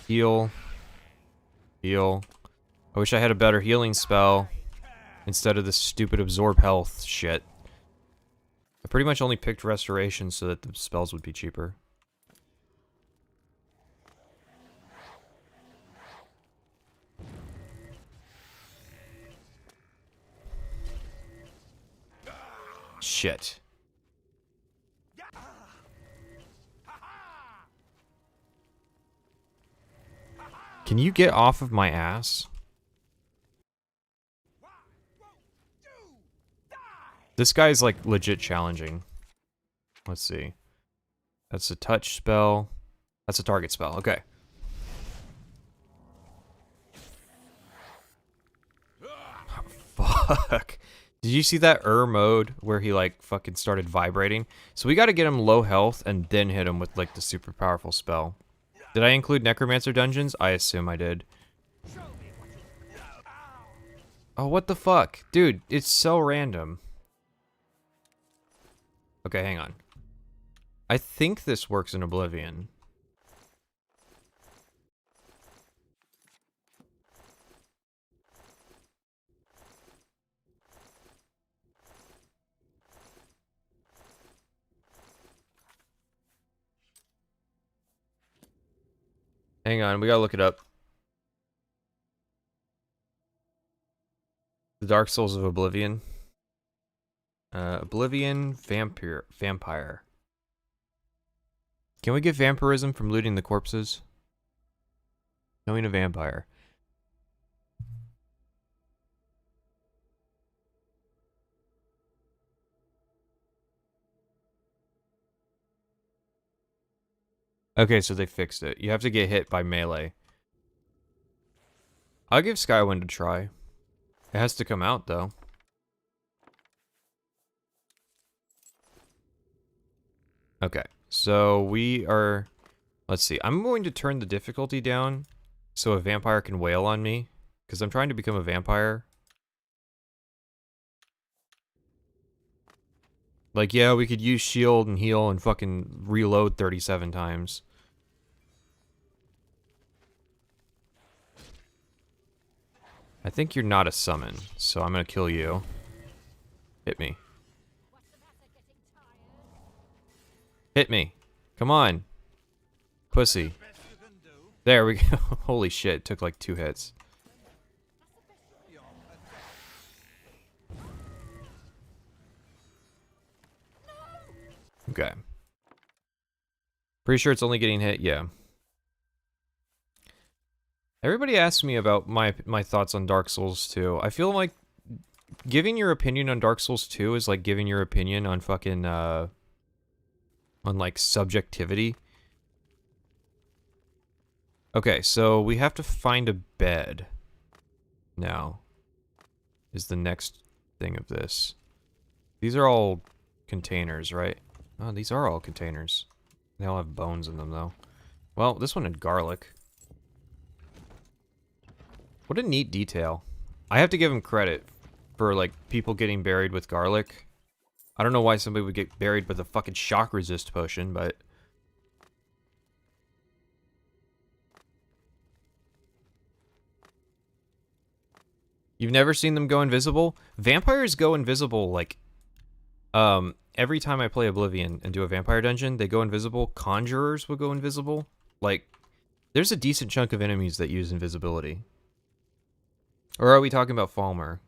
Heal. Heal. I wish I had a better healing spell instead of this stupid absorb health shit. I pretty much only picked restoration so that the spells would be cheaper. Shit. Can you get off of my ass? This guy's like legit challenging. Let's see. That's a touch spell. That's a target spell. Okay. Fuck. Did you see that mode where he like fucking started vibrating? So we got to get him low health and then hit him with like the super powerful spell. Did I include Necromancer dungeons? I assume I did. Oh, what the fuck? Dude, it's so random. Okay, hang on. I think this works in Oblivion. Hang on, we gotta look it up. The Dark Souls of Oblivion. Oblivion vampire. Can we get vampirism from looting the corpses? Knowing a vampire. Okay, so they fixed it. You have to get hit by melee. I'll give Skywind a try. It has to come out, though. Okay, so we are... Let's see. I'm going to turn the difficulty down so a vampire can wail on me, because I'm trying to become a vampire. Like, yeah, we could use shield and heal and fucking reload 37 times. I think you're not a summon, so I'm gonna kill you. Hit me. Hit me. Come on. Pussy. There we go. Holy shit, took like 2 hits. Okay. Pretty sure it's only getting hit, yeah. Everybody asks me about my thoughts on Dark Souls 2. I feel like giving your opinion on Dark Souls 2 is like giving your opinion on fucking, on like subjectivity. Okay, so we have to find a bed now, is the next thing of this. These are all containers, right? Oh, these are all containers. They all have bones in them, though. Well, this one had garlic. What a neat detail. I have to give him credit for, like, people getting buried with garlic. I don't know why somebody would get buried with a fucking shock resist potion, but... You've never seen them go invisible? Vampires go invisible, like... every time I play Oblivion and do a vampire dungeon, they go invisible. Conjurers will go invisible. Like, there's a decent chunk of enemies that use invisibility. Or are we talking about Falmer?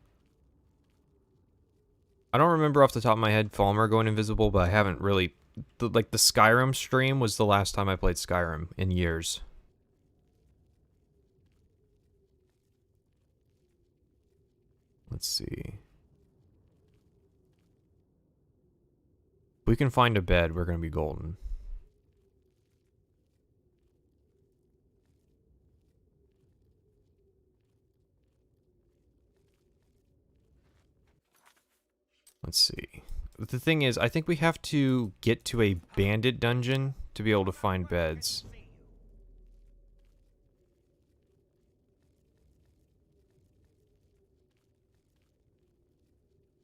I don't remember off the top of my head Falmer going invisible, but I haven't really... like, the Skyrim stream was the last time I played Skyrim in years. Let's see. If we can find a bed, we're gonna be golden. Let's see. The thing is, I think we have to get to a bandit dungeon to be able to find beds.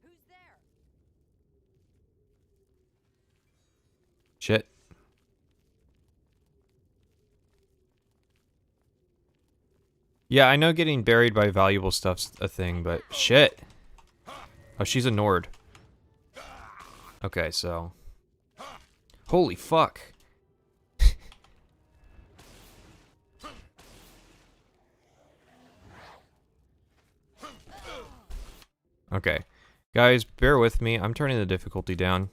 Who's there? Shit. Yeah, I know getting buried by valuable stuff's a thing, but shit. Oh, she's a Nord. Okay, so... Holy fuck. Okay. Guys, bear with me. I'm turning the difficulty down.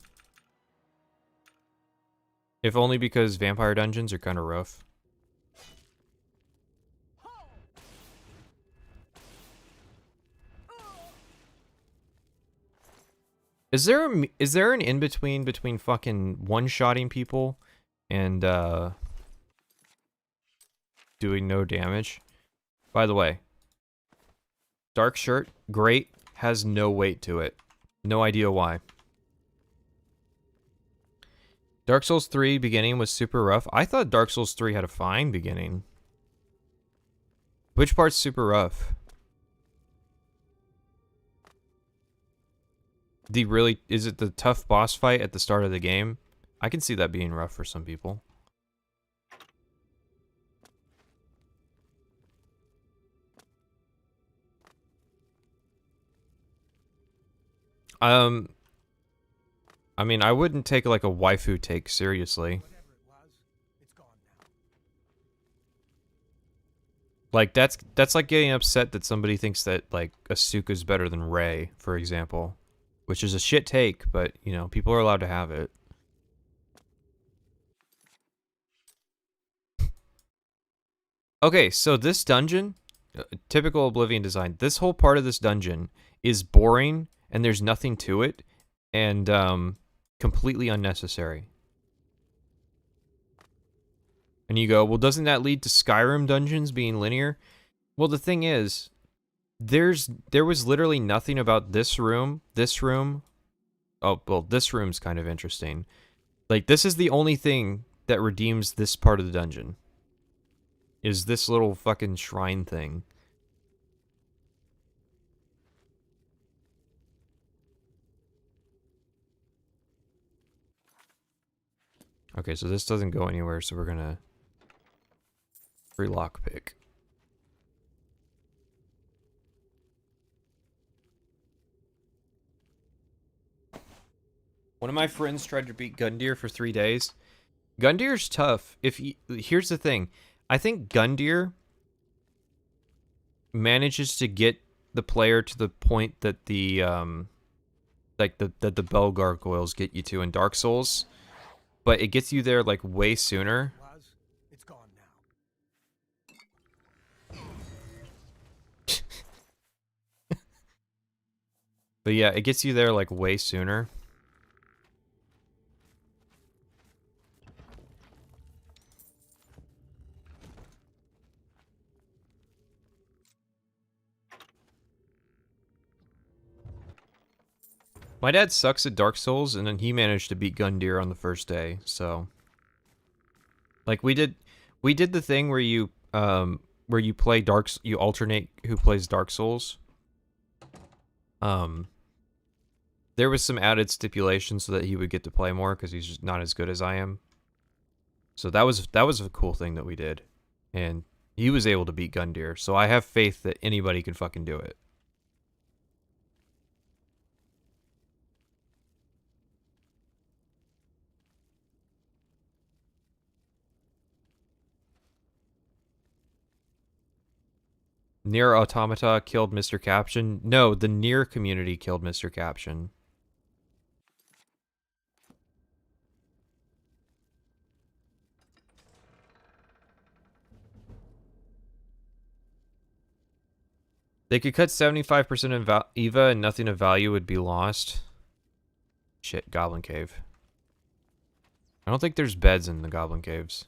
If only because vampire dungeons are kind of rough. Is there an in-between between fucking one-shotting people and doing no damage? By the way, dark shirt, great, has no weight to it. No idea why. Dark Souls 3 beginning was super rough. I thought Dark Souls 3 had a fine beginning. Which part's super rough? Is it the tough boss fight at the start of the game? I can see that being rough for some people. I mean, I wouldn't take like a waifu take seriously. Whatever it was, it's gone now. Like that's like getting upset that somebody thinks that like Asuka's better than Rei, for example. Which is a shit take, but, you know, people are allowed to have it. Okay, so this dungeon, typical Oblivion design, this whole part of this dungeon is boring, and there's nothing to it, and, completely unnecessary. And you go, well, doesn't that lead to Skyrim dungeons being linear? Well, the thing is, there was literally nothing about this room. Oh, well, this room's kind of interesting. Like, this is the only thing that redeems this part of the dungeon. Is this little fucking shrine thing. Okay, so this doesn't go anywhere, so we're gonna... free lockpick. One of my friends tried to beat Gundyr for 3 days. Gundyr's tough. Here's the thing. I think Gundyr manages to get the player to the point that the that the bell gargoyles get you to in Dark Souls, but it gets you there like way sooner. Was, it's gone now. But yeah, it gets you there like way sooner. My dad sucks at Dark Souls, and then he managed to beat Gundyr on the first day, so... Like, we did the thing where you play you alternate who plays Dark Souls. There was some added stipulations so that he would get to play more, because he's just not as good as I am. So that was a cool thing that we did. And he was able to beat Gundyr, so I have faith that anybody can fucking do it. Nier Automata killed Mr. Caption. No, the Nier community killed Mr. Caption. They could cut 75% of EVA and nothing of value would be lost. Shit, Goblin Cave. I don't think there's beds in the Goblin Caves.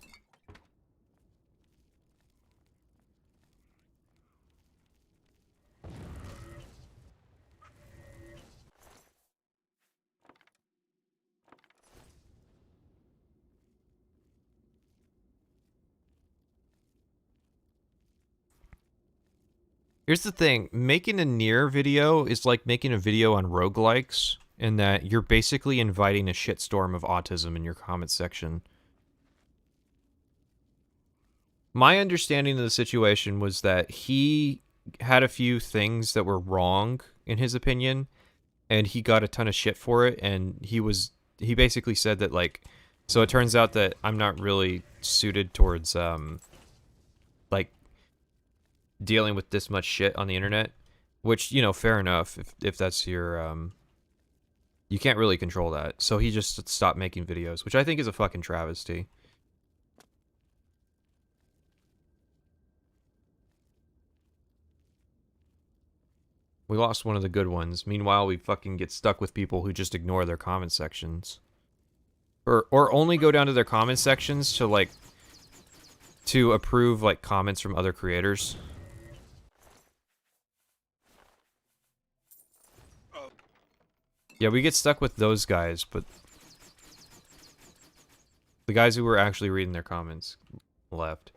Here's the thing, making a Nier video is like making a video on roguelikes, in that you're basically inviting a shitstorm of autism in your comment section. My understanding of the situation was that he had a few things that were wrong, in his opinion, and he got a ton of shit for it, and he basically said that, like, so it turns out that I'm not really suited towards, like, dealing with this much shit on the internet, which, you know, fair enough, if that's your, you can't really control that. So he just stopped making videos, which I think is a fucking travesty. We lost one of the good ones. Meanwhile, we fucking get stuck with people who just ignore their comment sections. Or only go down to their comment sections to, like, to approve, like, comments from other creators. Yeah, we get stuck with those guys, but the guys who were actually reading their comments left.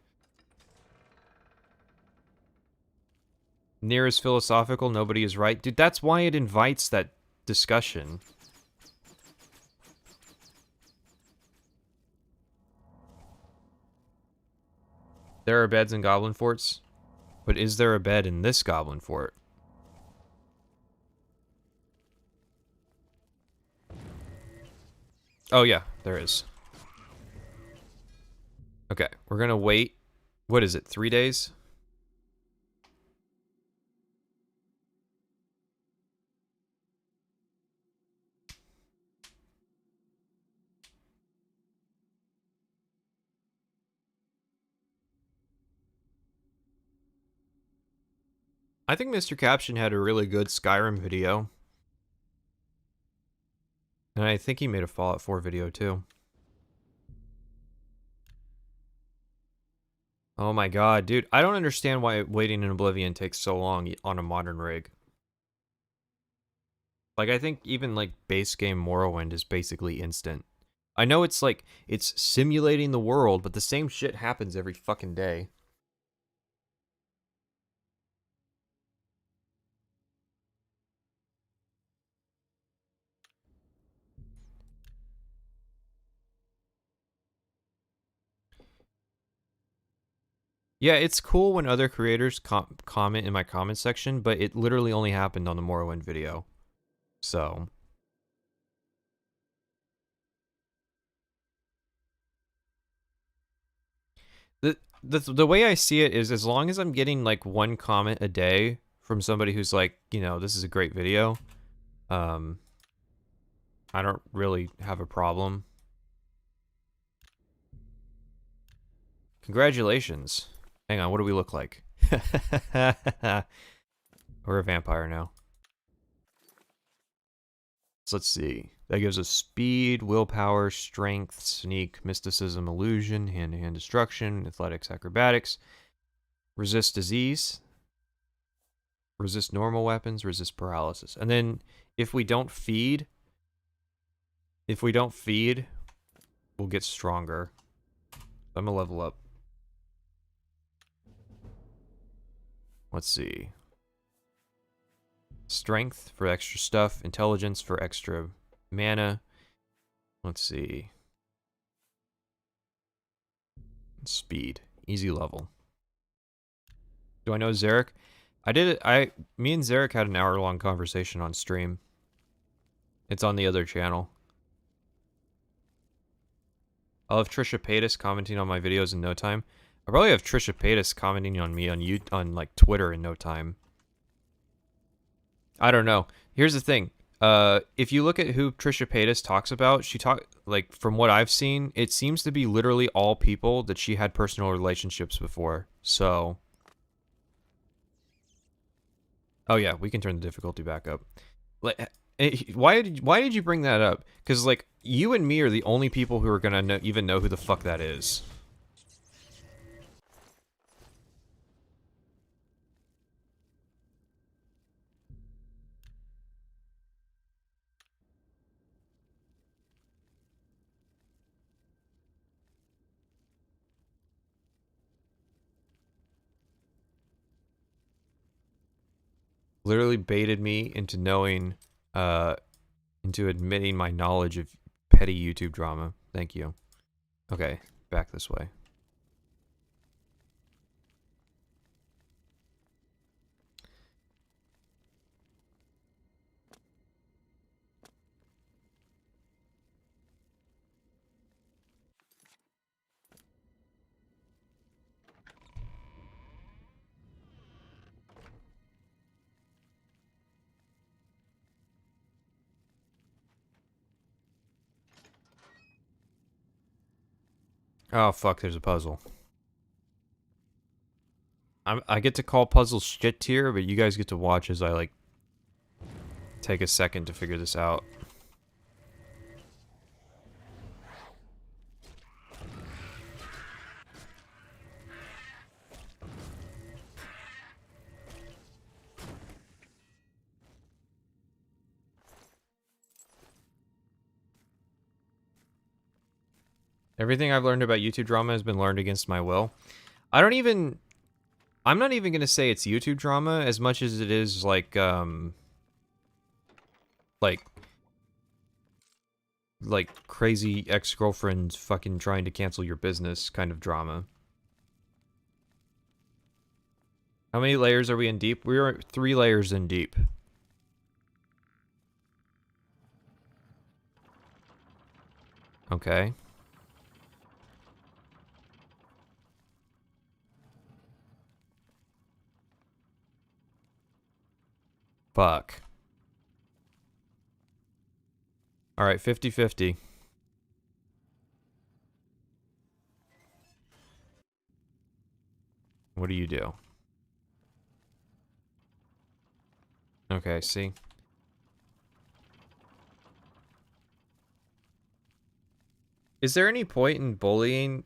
Nier is philosophical, nobody is right. Dude, that's why it invites that discussion. There are beds in Goblin Forts, but is there a bed in this Goblin Fort? Oh yeah, there is. Okay, we're gonna wait. What is it, 3 days? I think Mr. Caption had a really good Skyrim video. And I think he made a Fallout 4 video too. Oh my god, dude. I don't understand why waiting in Oblivion takes so long on a modern rig. Like, I think even, like, base game Morrowind is basically instant. I know it's, like, it's simulating the world, but the same shit happens every fucking day. Yeah, it's cool when other creators comment in my comment section, but it literally only happened on the Morrowind video. So... The way I see it is, as long as I'm getting like one comment a day from somebody who's like, you know, this is a great video, um, I don't really have a problem. Congratulations. Hang on, what do we look like? We're a vampire now. So let's see. That gives us speed, willpower, strength, sneak, mysticism, illusion, hand-to-hand destruction, athletics, acrobatics, resist disease, resist normal weapons, resist paralysis. And then if we don't feed, we'll get stronger. I'm gonna level up. Let's see. Strength for extra stuff, intelligence for extra mana. Let's see. Speed, easy level. Do I know Zarek? Me and Zarek had an hour-long conversation on stream. It's on the other channel. I'll have Trisha Paytas commenting on my videos in no time. I'll probably have Trisha Paytas commenting on me on like Twitter in no time. I don't know. Here's the thing. If you look at who Trisha Paytas talks about, like, from what I've seen, it seems to be literally all people that she had personal relationships before. So, oh yeah, we can turn the difficulty back up. Like, why did you bring that up? Because like you and me are the only people who are gonna even know who the fuck that is. Literally baited me into knowing, into admitting my knowledge of petty YouTube drama. Thank you. Okay, back this way. Oh fuck, there's a puzzle. I get to call puzzles shit tier, but you guys get to watch as I like take a second to figure this out. Everything I've learned about YouTube drama has been learned against my will. I'm not even gonna say it's YouTube drama as much as it is like crazy ex-girlfriend fucking trying to cancel your business kind of drama. How many layers are we in deep? We're 3 layers in deep. Okay. Fuck. Alright, 50-50. What do you do? Okay, see? Is there any point in bullying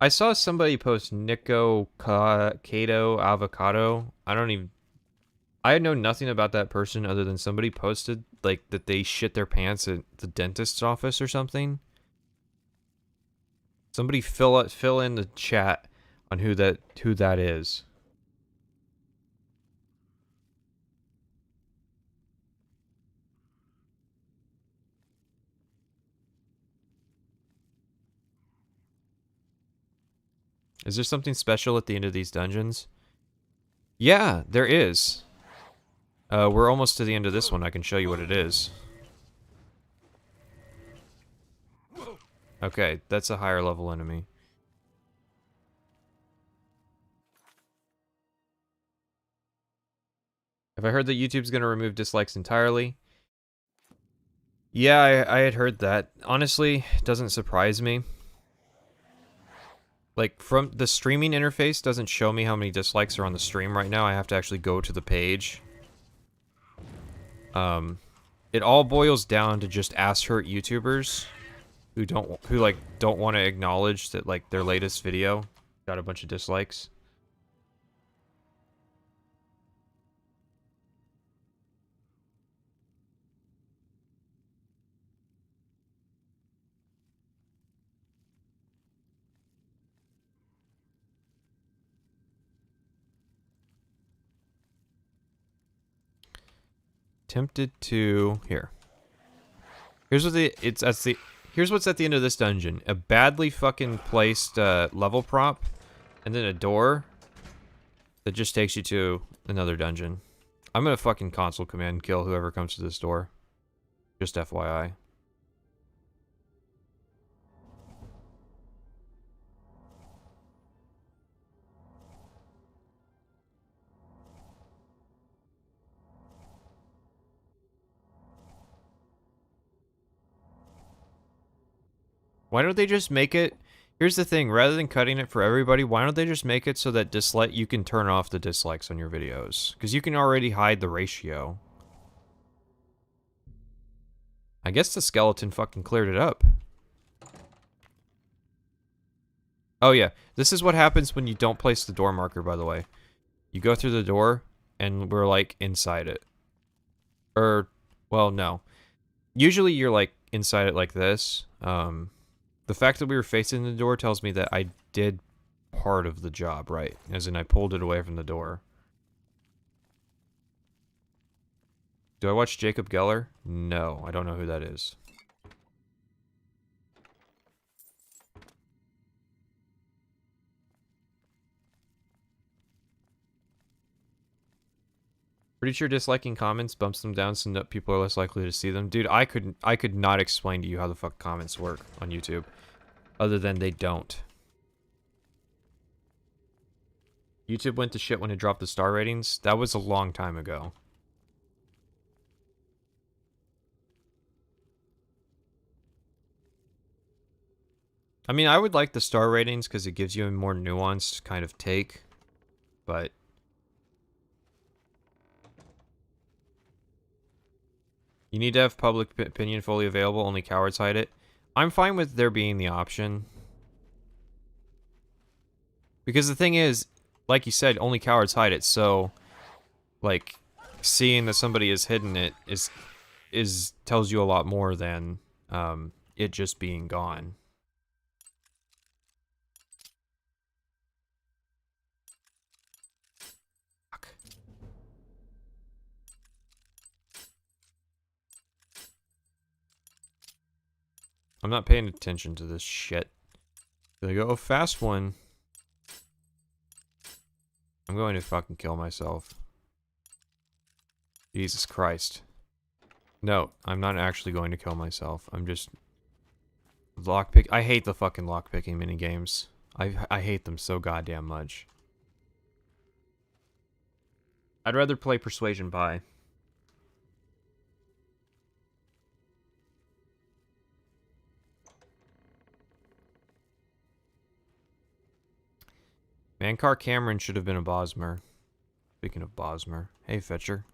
I saw somebody post Nico Cato Avocado. I know nothing about that person other than somebody posted like that they shit their pants at the dentist's office or something. Somebody fill in the chat on who that is. Is there something special at the end of these dungeons? Yeah, there is. We're almost to the end of this one. I can show you what it is. Okay, that's a higher level enemy. Have I heard that YouTube's gonna remove dislikes entirely? Yeah, I had heard that. Honestly, it doesn't surprise me. Like, from the streaming interface doesn't show me how many dislikes are on the stream right now. I have to actually go to the page. It all boils down to just ass hurt YouTubers who don't want to acknowledge that like their latest video got a bunch of dislikes. Tempted to here. Here's what's at the end of this dungeon. A badly fucking placed level prop and then a door that just takes you to another dungeon. I'm gonna fucking console command kill whoever comes to this door. Just FYI. Why don't they just make it... Here's the thing, rather than cutting it for everybody, why don't they just make it so that you can turn off the dislikes on your videos? Because you can already hide the ratio. I guess the skeleton fucking cleared it up. Oh yeah, this is what happens when you don't place the door marker, by the way. You go through the door, and we're like inside it. Well, no. Usually you're like inside it like this. The fact that we were facing the door tells me that I did part of the job right, as in I pulled it away from the door. Do I watch Jacob Geller? No, I don't know who that is. Pretty sure disliking comments bumps them down so that people are less likely to see them. Dude, I could not explain to you how the fuck comments work on YouTube. Other than they don't. YouTube went to shit when it dropped the star ratings. That was a long time ago. I mean, I would like the star ratings because it gives you a more nuanced kind of take. But... you need to have public opinion fully available, only cowards hide it. I'm fine with there being the option. Because the thing is, like you said, only cowards hide it, so... like, seeing that somebody has hidden it tells you a lot more than it just being gone. Fuck. I'm not paying attention to this shit. They go, oh, fast one. I'm going to fucking kill myself. Jesus Christ. No, I'm not actually going to kill myself. I'm just... lockpick. I hate the fucking lockpicking minigames. I hate them so goddamn much. I'd rather play Persuasion Pie. Mankar Cameron should have been a Bosmer. Speaking of Bosmer. Hey, Fetcher.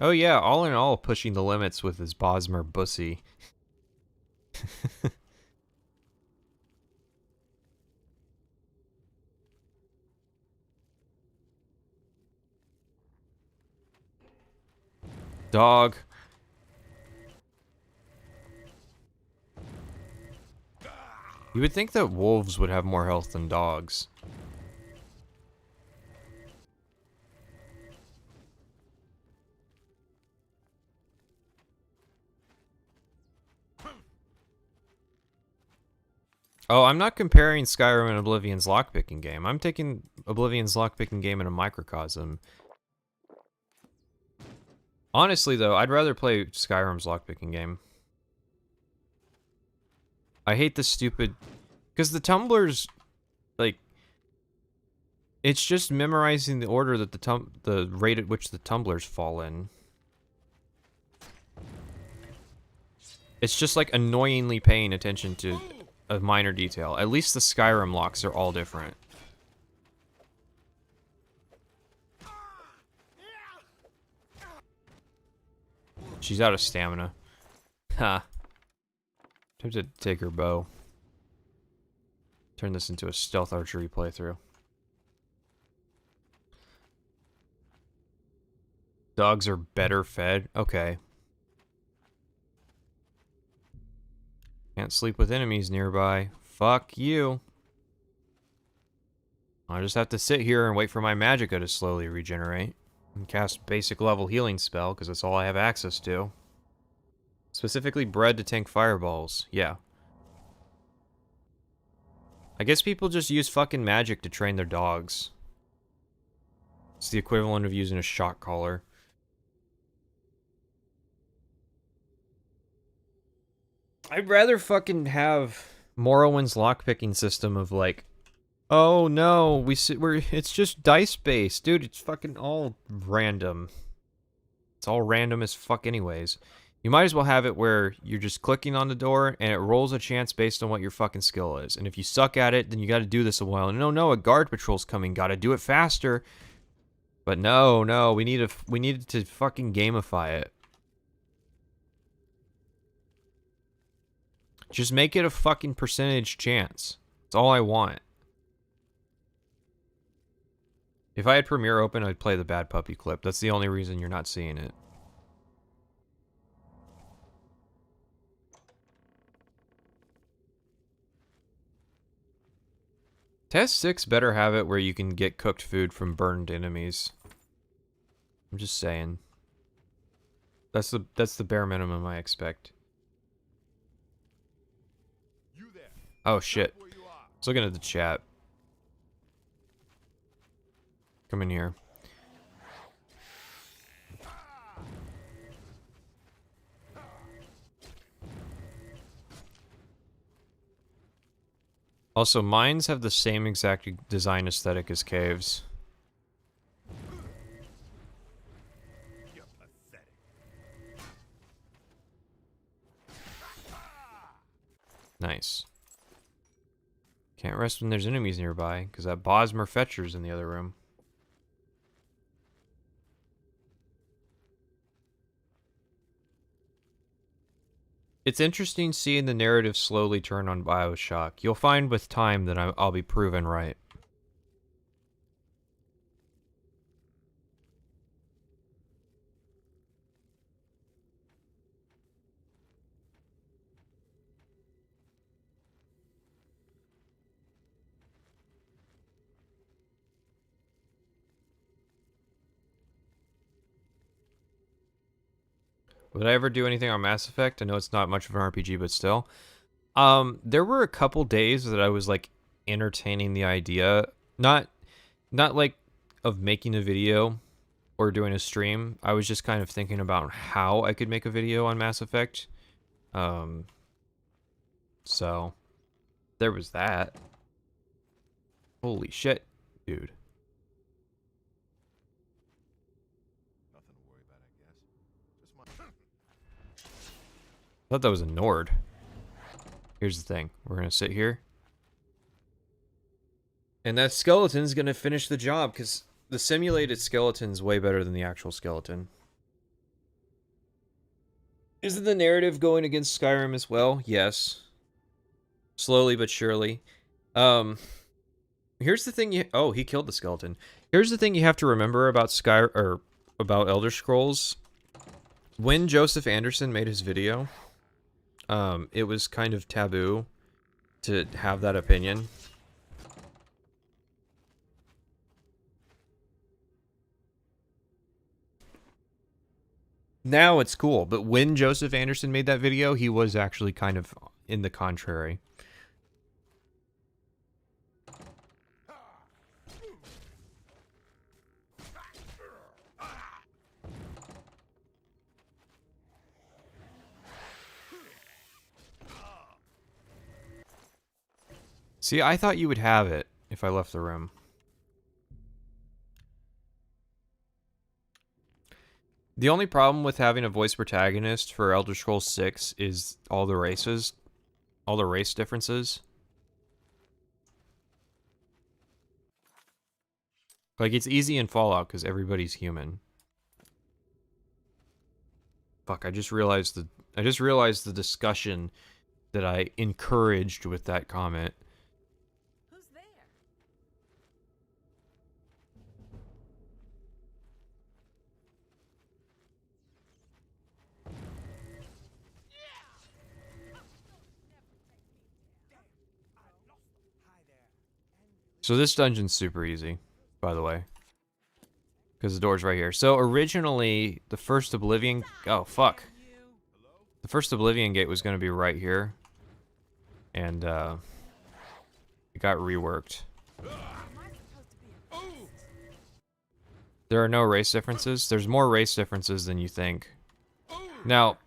Oh yeah, all in all, pushing the limits with his Bosmer bussy. Dog. You would think that wolves would have more health than dogs. Oh, I'm not comparing Skyrim and Oblivion's lockpicking game. I'm taking Oblivion's lockpicking game in a microcosm. Honestly, though, I'd rather play Skyrim's lockpicking game. I hate the stupid... Because the tumblers, like... It's just memorizing the order that the rate at which the tumblers fall in. It's just like annoyingly paying attention to a minor detail. At least the Skyrim locks are all different. She's out of stamina. Ha. Tempted to take her bow. Turn this into a stealth archery playthrough. Dogs are better fed? Okay. Can't sleep with enemies nearby. Fuck you. I just have to sit here and wait for my magicka to slowly regenerate. And cast basic level healing spell, because that's all I have access to. Specifically bred to tank fireballs. Yeah. I guess people just use fucking magic to train their dogs. It's the equivalent of using a shock collar. I'd rather fucking have Morrowind's lockpicking system of like, oh no, it's just dice based, dude. It's fucking all random. It's all random as fuck, anyways. You might as well have it where you're just clicking on the door and it rolls a chance based on what your fucking skill is. And if you suck at it, then you got to do this a while. And no, a guard patrol's coming. Got to do it faster. But no, we needed to fucking gamify it. Just make it a fucking percentage chance. That's all I want. If I had Premiere open, I'd play the Bad Puppy clip. That's the only reason you're not seeing it. Test 6 better have it where you can get cooked food from burned enemies. I'm just saying. That's the bare minimum I expect. Oh shit. I was looking at the chat. Come in here. Also, mines have the same exact design aesthetic as caves. Nice. Can't rest when there's enemies nearby, because that Bosmer Fetcher's in the other room. It's interesting seeing the narrative slowly turn on BioShock. You'll find with time that I'll be proven right. Would I ever do anything on Mass Effect? I know it's not much of an RPG, but still. There were a couple days that I was like entertaining the idea, not like of making a video or doing a stream. I was just kind of thinking about how I could make a video on Mass Effect. So there was that. Holy shit, dude. I thought that was a Nord. Here's the thing. We're gonna sit here. And that skeleton's gonna finish the job, because the simulated skeleton's way better than the actual skeleton. Isn't the narrative going against Skyrim as well? Yes. Slowly but surely. Here's the thing oh, he killed the skeleton. Here's the thing you have to remember about about Elder Scrolls. When Joseph Anderson made his video, it was kind of taboo to have that opinion. Now it's cool, but when Joseph Anderson made that video, he was actually kind of in the contrary. See, I thought you would have it if I left the room. The only problem with having a voice protagonist for Elder Scrolls 6 is all the race differences. Like, it's easy in Fallout because everybody's human. Fuck, I just realized the discussion that I encouraged with that comment. Who's there? So this dungeon's super easy, by the way. Because the door's right here. So originally, the first Oblivion... Oh, fuck. The first Oblivion gate was going to be right here. And, it got reworked. There are no race differences. There's more race differences than you think. Now,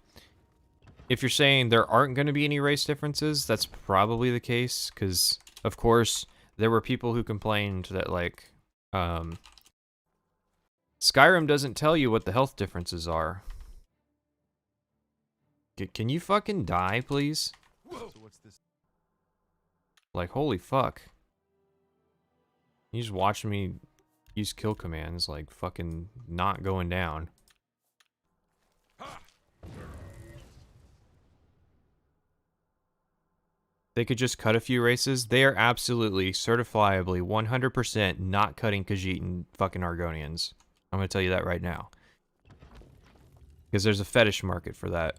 if you're saying there aren't going to be any race differences, that's probably the case. Because, of course, there were people who complained that, like, Skyrim doesn't tell you what the health differences are. Can you fucking die, please? So what's this? Like, holy fuck. You just watch me use kill commands, like, fucking not going down. They could just cut a few races. They are absolutely, certifiably, 100% not cutting Khajiit and fucking Argonians. I'm gonna tell you that right now. Because there's a fetish market for that.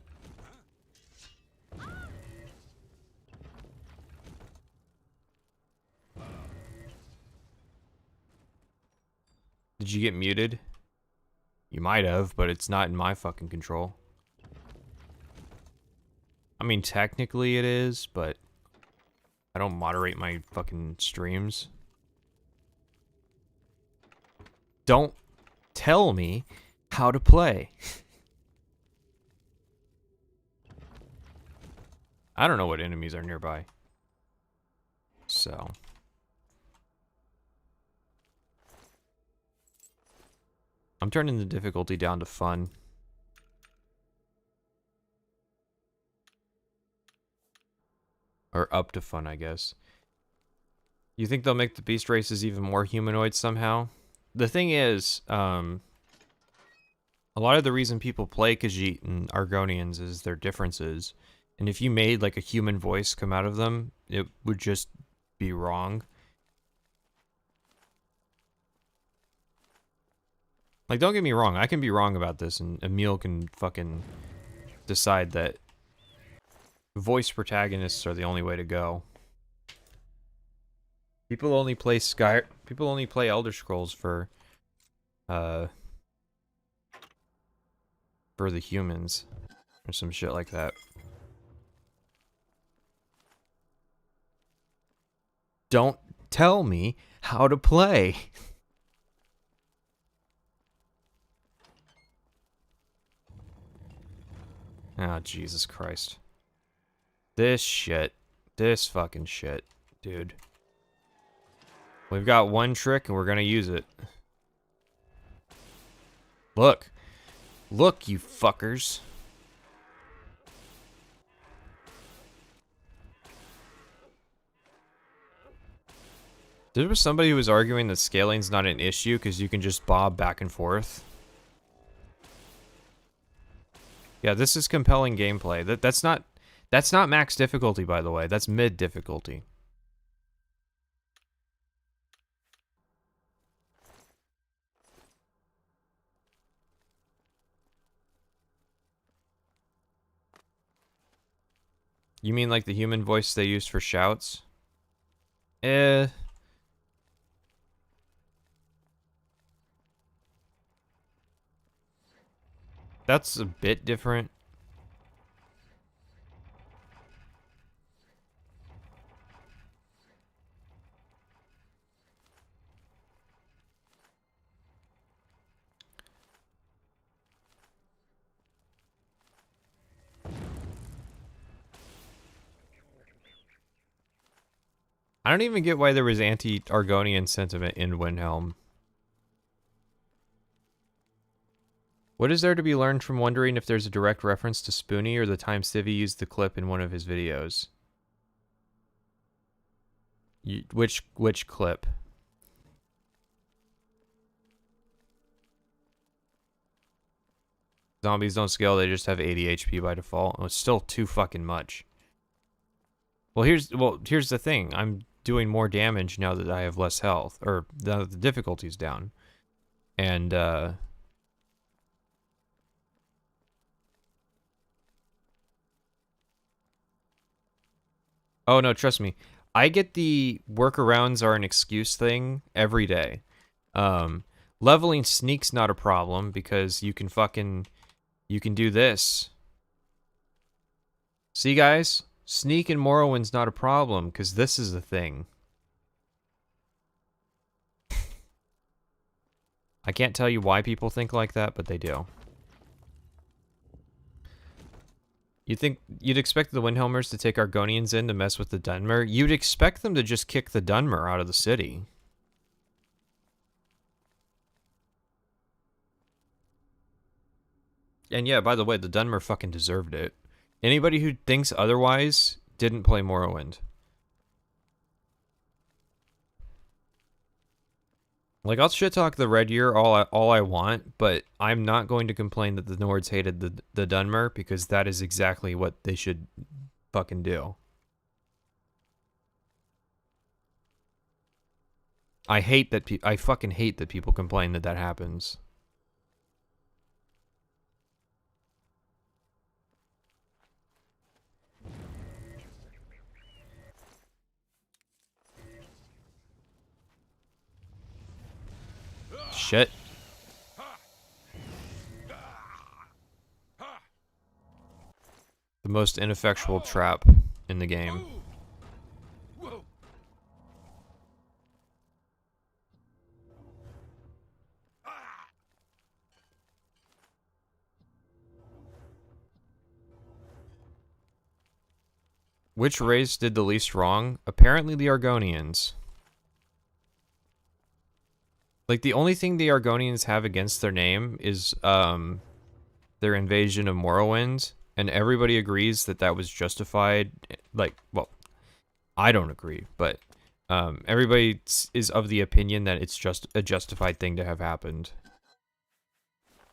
Did you get muted? You might have, but it's not in my fucking control. I mean, technically it is, but I don't moderate my fucking streams. Don't tell me how to play. I don't know what enemies are nearby. So. I'm turning the difficulty down to fun. Or up to fun, I guess. You think they'll make the beast races even more humanoid somehow? The thing is, a lot of the reason people play Khajiit and Argonians is their differences. And if you made like a human voice come out of them, it would just be wrong. Like, don't get me wrong, I can be wrong about this, and Emil can fucking decide that voice protagonists are the only way to go. People only play Elder Scrolls for the humans. Or some shit like that. Don't tell me how to play. Oh, Jesus Christ. This shit. This fucking shit. Dude. We've got one trick and we're gonna use it. Look. Look, you fuckers. There was somebody who was arguing that scaling's not an issue because you can just bob back and forth. Yeah, this is compelling gameplay. That's not max difficulty, by the way. That's mid difficulty. You mean like the human voice they used for shouts? Eh. That's a bit different. I don't even get why there was anti-Argonian sentiment in Windhelm. What is there to be learned from wondering if there's a direct reference to Spoonie or the time Civvy used the clip in one of his videos? Which clip? Zombies don't scale, they just have 80 HP by default. Oh, it's still too fucking much. Well, here's the thing. I'm doing more damage now that I have less health, or the difficulty's down. And oh no, trust me. I get the workarounds are an excuse thing every day. Leveling sneak's not a problem because you can do this. See, guys? Sneak in Morrowind's not a problem because this is the thing. I can't tell you why people think like that, but they do. You'd expect the Windhelmers to take Argonians in to mess with the Dunmer? You'd expect them to just kick the Dunmer out of the city. And yeah, by the way, the Dunmer fucking deserved it. Anybody who thinks otherwise didn't play Morrowind. Like, I'll shit talk the Red Year all I want, but I'm not going to complain that the Nords hated the Dunmer because that is exactly what they should fucking do. I fucking hate that people complain that that happens. Shit. The most ineffectual trap in the game. Which race did the least wrong? Apparently the Argonians. Like, the only thing the Argonians have against their name is, their invasion of Morrowind, and everybody agrees that that was justified. Like, well, I don't agree, but, everybody is of the opinion that it's just a justified thing to have happened.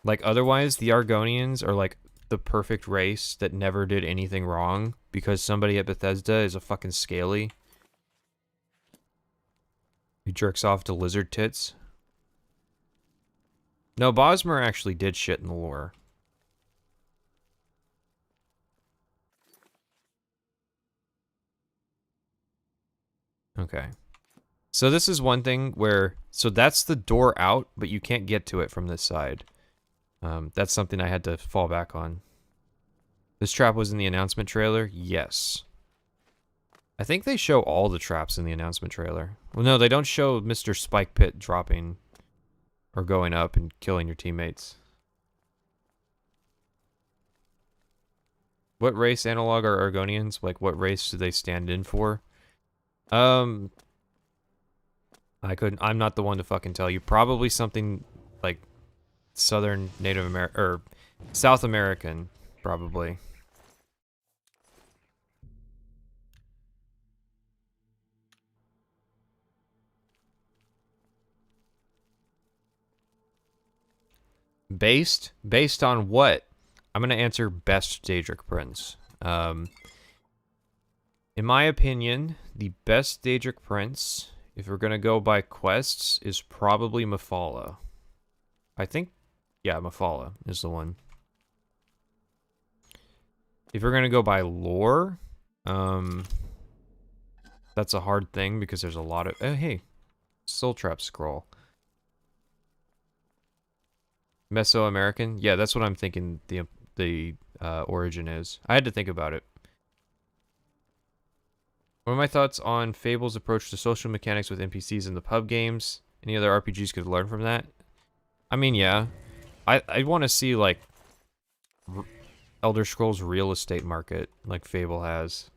Like, otherwise, the Argonians are, like, the perfect race that never did anything wrong, because somebody at Bethesda is a fucking scaly. He jerks off to lizard tits. No, Bosmer actually did shit in the lore. Okay. So this is one thing where... So that's the door out, but you can't get to it from this side. That's something I had to fall back on. This trap was in the announcement trailer? Yes. I think they show all the traps in the announcement trailer. Well, no, they don't show Mr. Spike Pit dropping... or going up and killing your teammates. What race analog are Argonians? Like, what race do they stand in for? I'm not the one to fucking tell you. Probably something like Southern Native American, or South American, probably. Based on what? I'm gonna answer best Daedric Prince. In my opinion, the best Daedric Prince, if we're gonna go by quests, is probably Mephala. I think, yeah, Mephala is the one. If we're gonna go by lore, that's a hard thing because there's a lot of. Hey, Soul Trap scroll. Mesoamerican, yeah, that's what I'm thinking. The origin is. I had to think about it. What are my thoughts on Fable's approach to social mechanics with NPCs in the pub games? Any other RPGs could learn from that? I mean, yeah. I want to see, like, Elder Scrolls real estate market, like Fable has.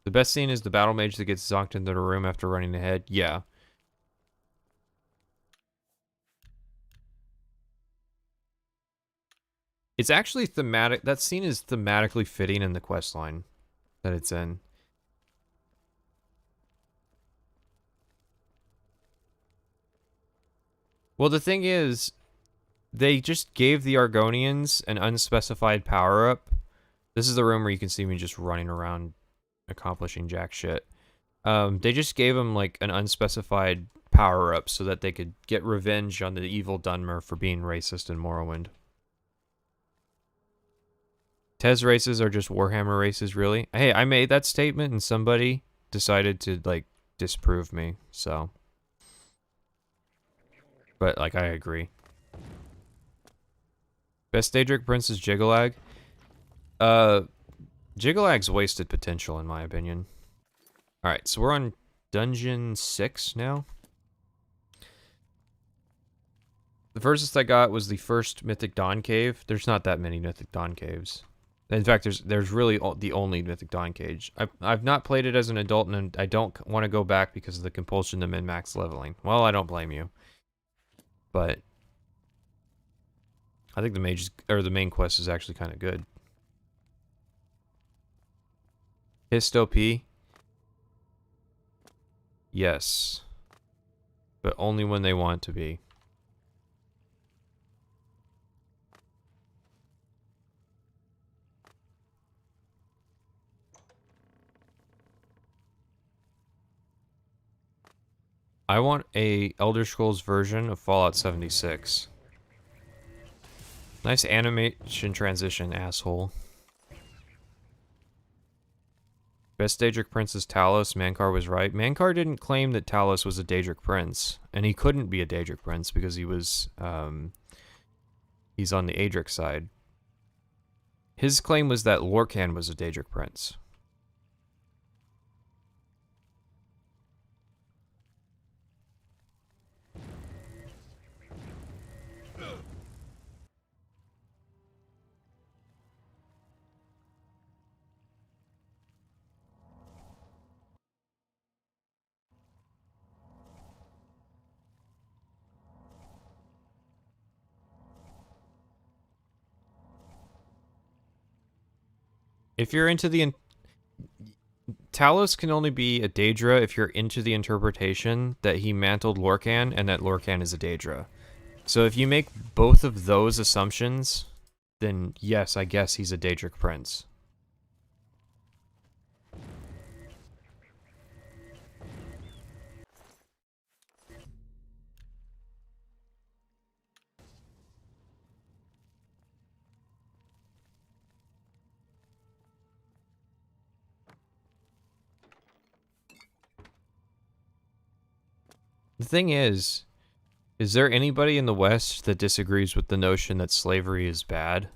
The best scene is the battle mage that gets zonked into the room after running ahead. Yeah. It's actually thematic. That scene is thematically fitting in the questline that it's in. Well, the thing is, they just gave the Argonians an unspecified power-up. This is the room where you can see me just running around accomplishing jack shit. They just gave them, like, an unspecified power-up so that they could get revenge on the evil Dunmer for being racist in Morrowind. Tez races are just Warhammer races, really? Hey, I made that statement and somebody decided to, like, disprove me, so. But, like, I agree. Best Daedric Prince is Jiggalag. Jiggalag's wasted potential, in my opinion. Alright, so we're on Dungeon 6 now. The furthest I got was the first Mythic Dawn Cave. There's not that many Mythic Dawn Caves. In fact, there's really the only Mythic Dawn Cage. I've not played it as an adult, and I don't want to go back because of the compulsion to min-max leveling. Well, I don't blame you. But I think the main quest is actually kind of good. Histop? Yes. But only when they want to be. I want a Elder Scrolls version of Fallout 76. Nice animation transition, asshole. Best Daedric Prince is Talos. Mankar was right. Mankar didn't claim that Talos was a Daedric Prince. And he couldn't be a Daedric Prince because he was, he's on the Adric side. His claim was that Lorkhan was a Daedric Prince. If you're into the... Talos can only be a Daedra if you're into the interpretation that he mantled Lorkhan and that Lorkhan is a Daedra. So if you make both of those assumptions, then yes, I guess he's a Daedric Prince. The thing is there anybody in the West that disagrees with the notion that slavery is bad?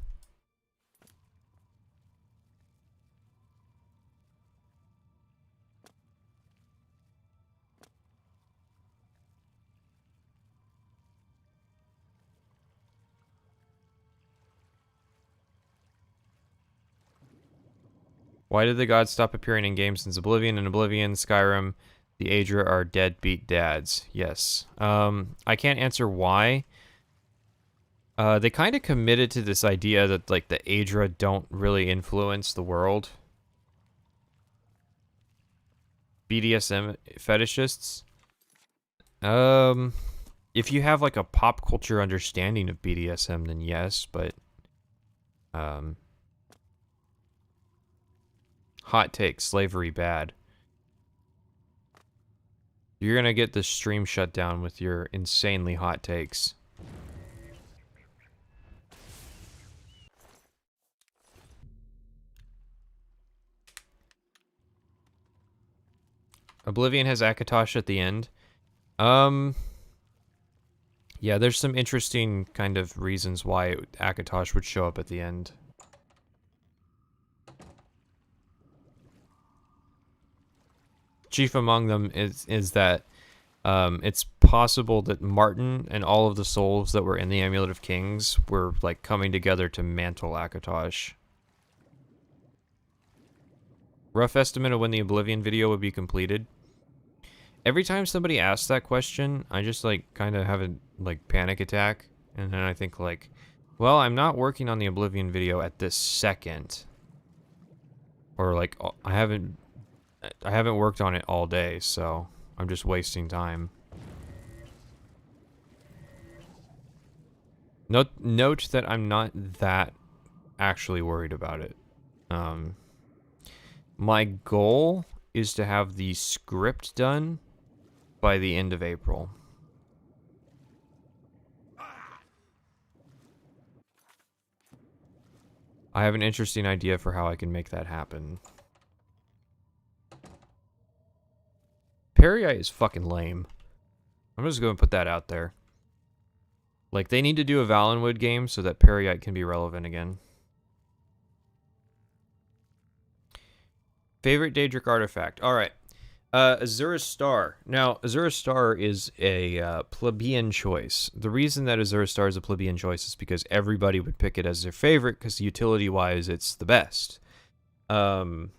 Why did the gods stop appearing in games since Oblivion? In Oblivion, Skyrim, the Aedra are deadbeat dads. Yes. I can't answer why. They kind of committed to this idea that, like, the Aedra don't really influence the world. BDSM fetishists. If you have like a pop culture understanding of BDSM, then yes, but hot take, slavery bad. You're gonna get the stream shut down with your insanely hot takes. Oblivion has Akatosh at the end. Yeah, there's some interesting kind of reasons why Akatosh would show up at the end. Chief among them is that it's possible that Martin and all of the souls that were in the Amulet of Kings were like coming together to mantle Akatosh. Rough estimate of when the Oblivion video would be completed. Every time somebody asks that question, I just like kind of have a like panic attack, and then I think like, well, I'm not working on the Oblivion video at this second, or like I haven't worked on it all day, so I'm just wasting time. Note that I'm not that actually worried about it. My goal is to have the script done by the end of April. I have an interesting idea for how I can make that happen. Parry is fucking lame. I'm just going to put that out there. Like, they need to do a Valenwood game so that Parry can be relevant again. Favorite Daedric artifact. Alright. Azura's Star. Now, Azura's Star is a plebeian choice. The reason that Azura's Star is a plebeian choice is because everybody would pick it as their favorite because utility-wise, it's the best. As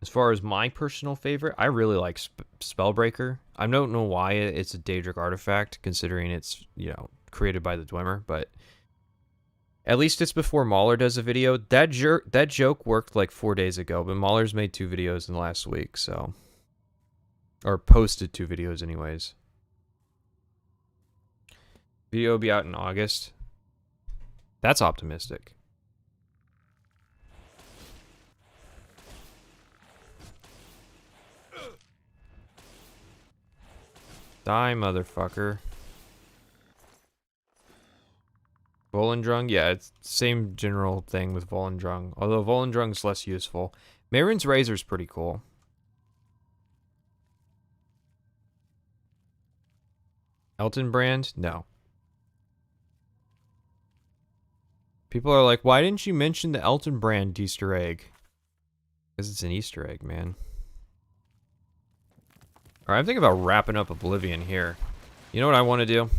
far as my personal favorite, I really like Spellbreaker. I don't know why it's a Daedric artifact, considering it's, you know, created by the Dwemer, but at least it's before Mauler does a video. That joke worked like 4 days ago, but Mauler's made 2 videos in the last week, so... Or posted 2 videos anyways. Video will be out in August. That's optimistic. Die, motherfucker. Volendrung? Yeah, it's the same general thing with Volendrung. Although Volendrung's less useful. Marin's Razor's pretty cool. Elton Brand? No. People are like, why didn't you mention the Elton Brand Easter egg? Because it's an Easter egg, man. Alright, I'm thinking about wrapping up Oblivion here. You know what I want to do?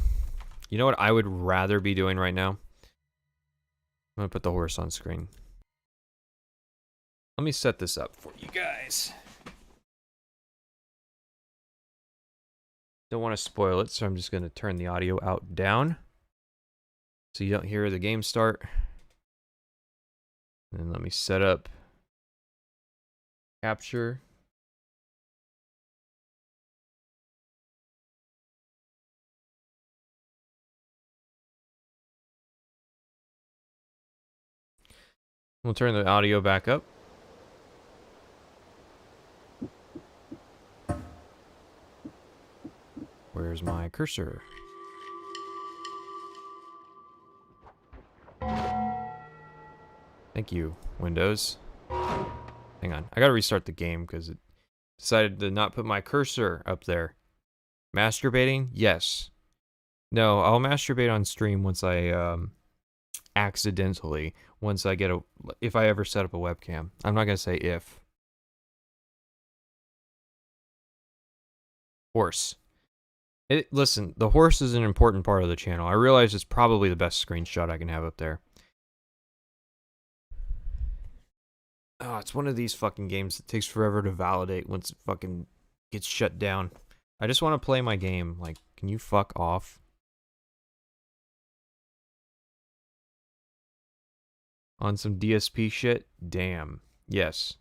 You know what I would rather be doing right now? I'm going to put the horse on screen. Let me set this up for you guys. Don't want to spoil it, so I'm just going to turn the audio out down. So you don't hear the game start. And let me set up capture. We'll turn the audio back up. Where's my cursor? Thank you, Windows. Hang on, I gotta restart the game because it decided to not put my cursor up there. Masturbating? Yes. No, I'll masturbate on stream once I, accidentally, once I get if I ever set up a webcam. I'm not gonna say if. Horse. Listen, the horse is an important part of the channel. I realize it's probably the best screenshot I can have up there. Oh, it's one of these fucking games that takes forever to validate once it fucking gets shut down. I just want to play my game. Like, can you fuck off? On some DSP shit? Damn. Yes.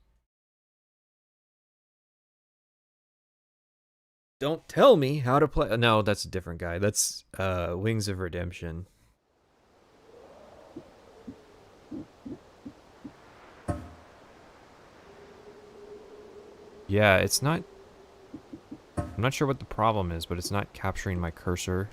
Don't tell me how to play. No, that's a different guy. That's Wings of Redemption. Yeah, it's not... I'm not sure what the problem is, but it's not capturing my cursor.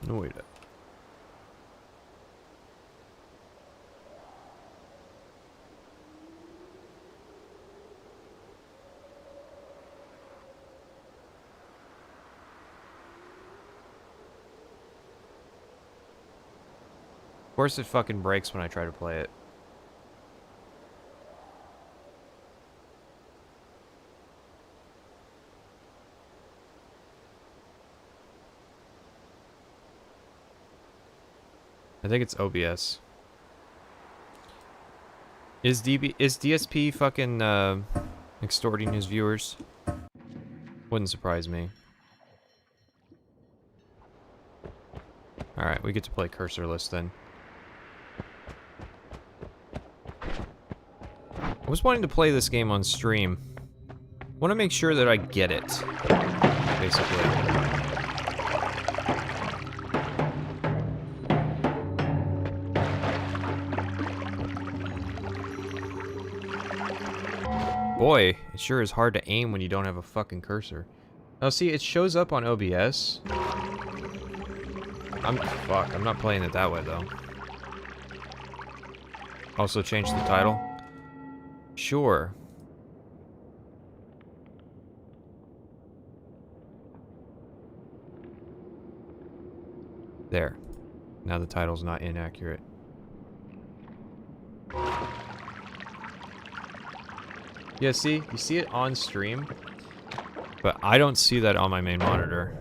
Noita. Of course it fucking breaks when I try to play it. I think it's OBS. Is DSP fucking extorting his viewers? Wouldn't surprise me. Alright, we get to play cursorless then. I was wanting to play this game on stream. Want to make sure that I get it, basically. Boy, it sure is hard to aim when you don't have a fucking cursor. Oh, see, it shows up on OBS. Fuck, I'm not playing it that way, though. Also change the title? Sure. There. Now the title's not inaccurate. Yeah, see? You see it on stream, but I don't see that on my main monitor.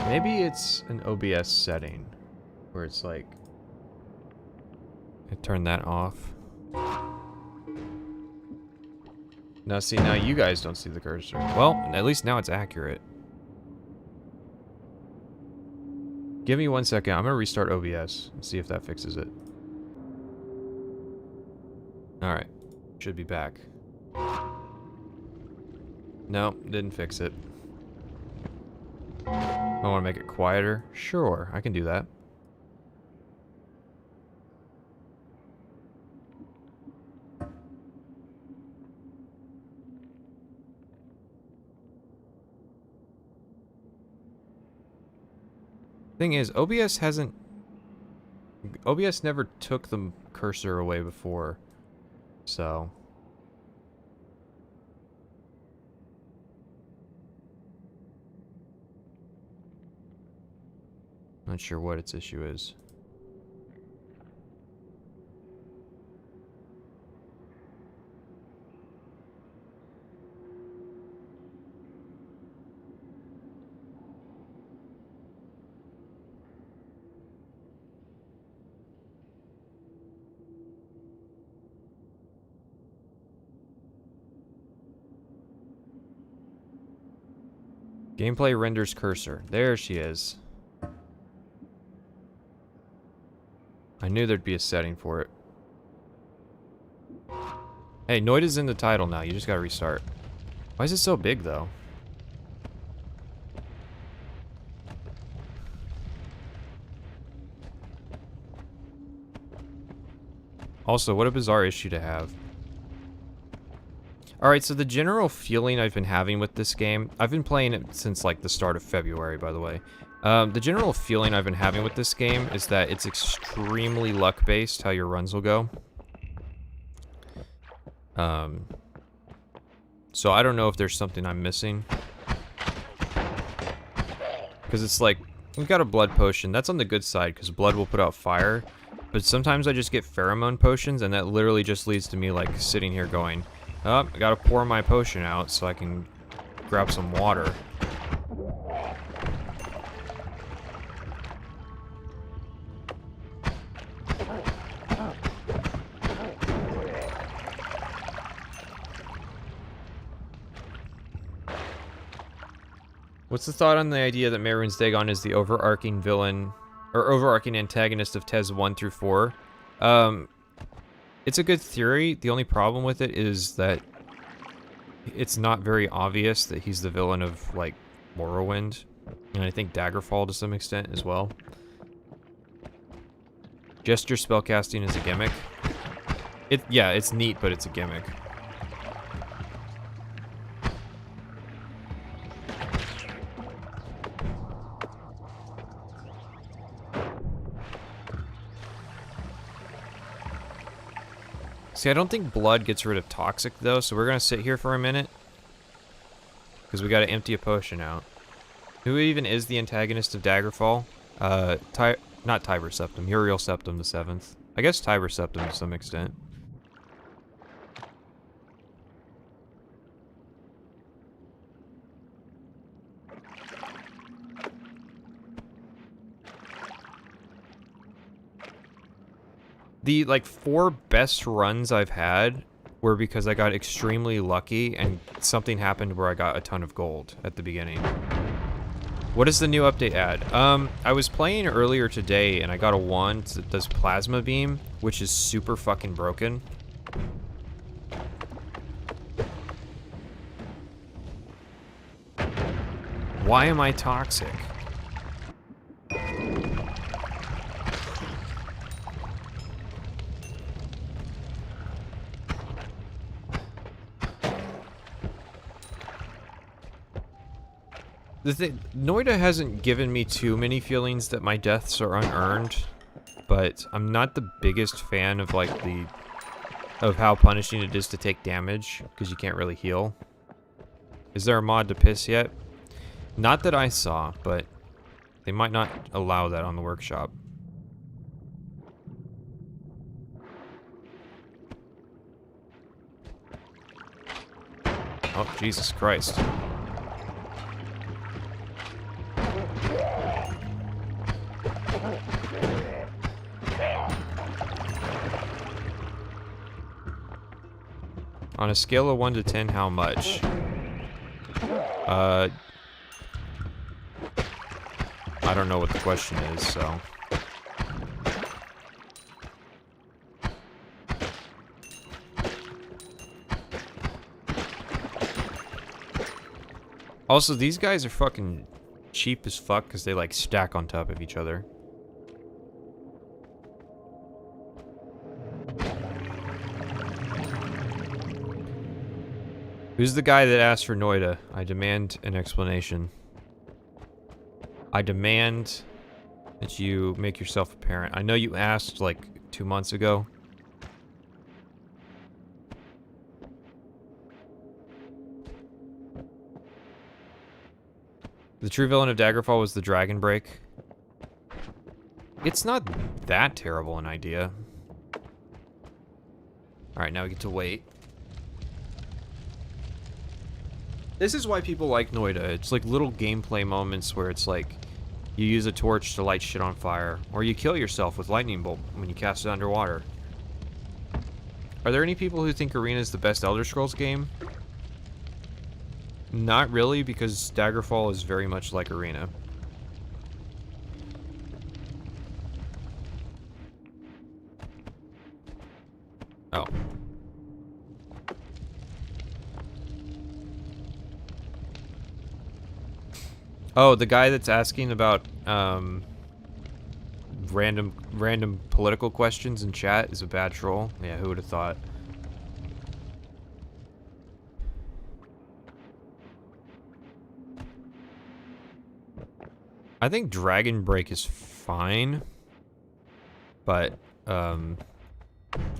Maybe it's an OBS setting where it's like I turn that off. Now see, now you guys don't see the cursor. Well, at least now it's accurate. Give me 1 second. I'm gonna restart OBS and see if that fixes it. Alright. Should be back. No, didn't fix it. I want to make it quieter. Sure, I can do that. Thing is, OBS never took the cursor away before, so... Not sure what its issue is. Gameplay renders cursor. There she is. I knew there'd be a setting for it. Hey, Noita's in the title now. You just gotta restart. Why is it so big, though? Also, what a bizarre issue to have. Alright, so the general feeling I've been having with this game... I've been playing it since, like, the start of February, by the way. The general feeling I've been having with this game is that it's extremely luck-based how your runs will go. So I don't know if there's something I'm missing. Because it's like, we've got a blood potion. That's on the good side, because blood will put out fire. But sometimes I just get pheromone potions, and that literally just leads to me, like, sitting here going, oh, I gotta pour my potion out so I can grab some water. What's the thought on the idea that Mehrunes Dagon is the overarching villain, or overarching antagonist of TES 1 through 4? It's a good theory. The only problem with it is that it's not very obvious that he's the villain of, like, Morrowind. And I think Daggerfall to some extent as well. Gesture spellcasting is a gimmick. Yeah, it's neat, but it's a gimmick. See, I don't think blood gets rid of toxic, though, so we're gonna sit here for a minute. Because we gotta empty a potion out. Who even is the antagonist of Daggerfall? Not Tiber Septim, Uriel Septim the 7th. I guess Tiber Septim to some extent. The, like, 4 best runs I've had were because I got extremely lucky and something happened where I got a ton of gold at the beginning. What does the new update add? I was playing earlier today and I got a wand that does plasma beam, which is super fucking broken. Why am I toxic? The thing, Noita hasn't given me too many feelings that my deaths are unearned, but I'm not the biggest fan of, like, of how punishing it is to take damage, because you can't really heal. Is there a mod to piss yet? Not that I saw, but they might not allow that on the workshop. Oh, Jesus Christ. On a scale of 1 to 10, how much? I don't know what the question is, so... Also, these guys are fucking cheap as fuck because they, like, stack on top of each other. Who's the guy that asked for Noita? I demand an explanation. I demand that you make yourself apparent. I know you asked, like, 2 months ago. The true villain of Daggerfall was the Dragon Break. It's not that terrible an idea. Alright, now we get to wait. This is why people like Noita. It's like little gameplay moments where it's like you use a torch to light shit on fire, or you kill yourself with lightning bolt when you cast it underwater. Are there any people who think Arena is the best Elder Scrolls game? Not really, because Daggerfall is very much like Arena. Oh. Oh, the guy that's asking about random political questions in chat is a bad troll. Yeah, who would have thought? I think Dragon Break is fine, but I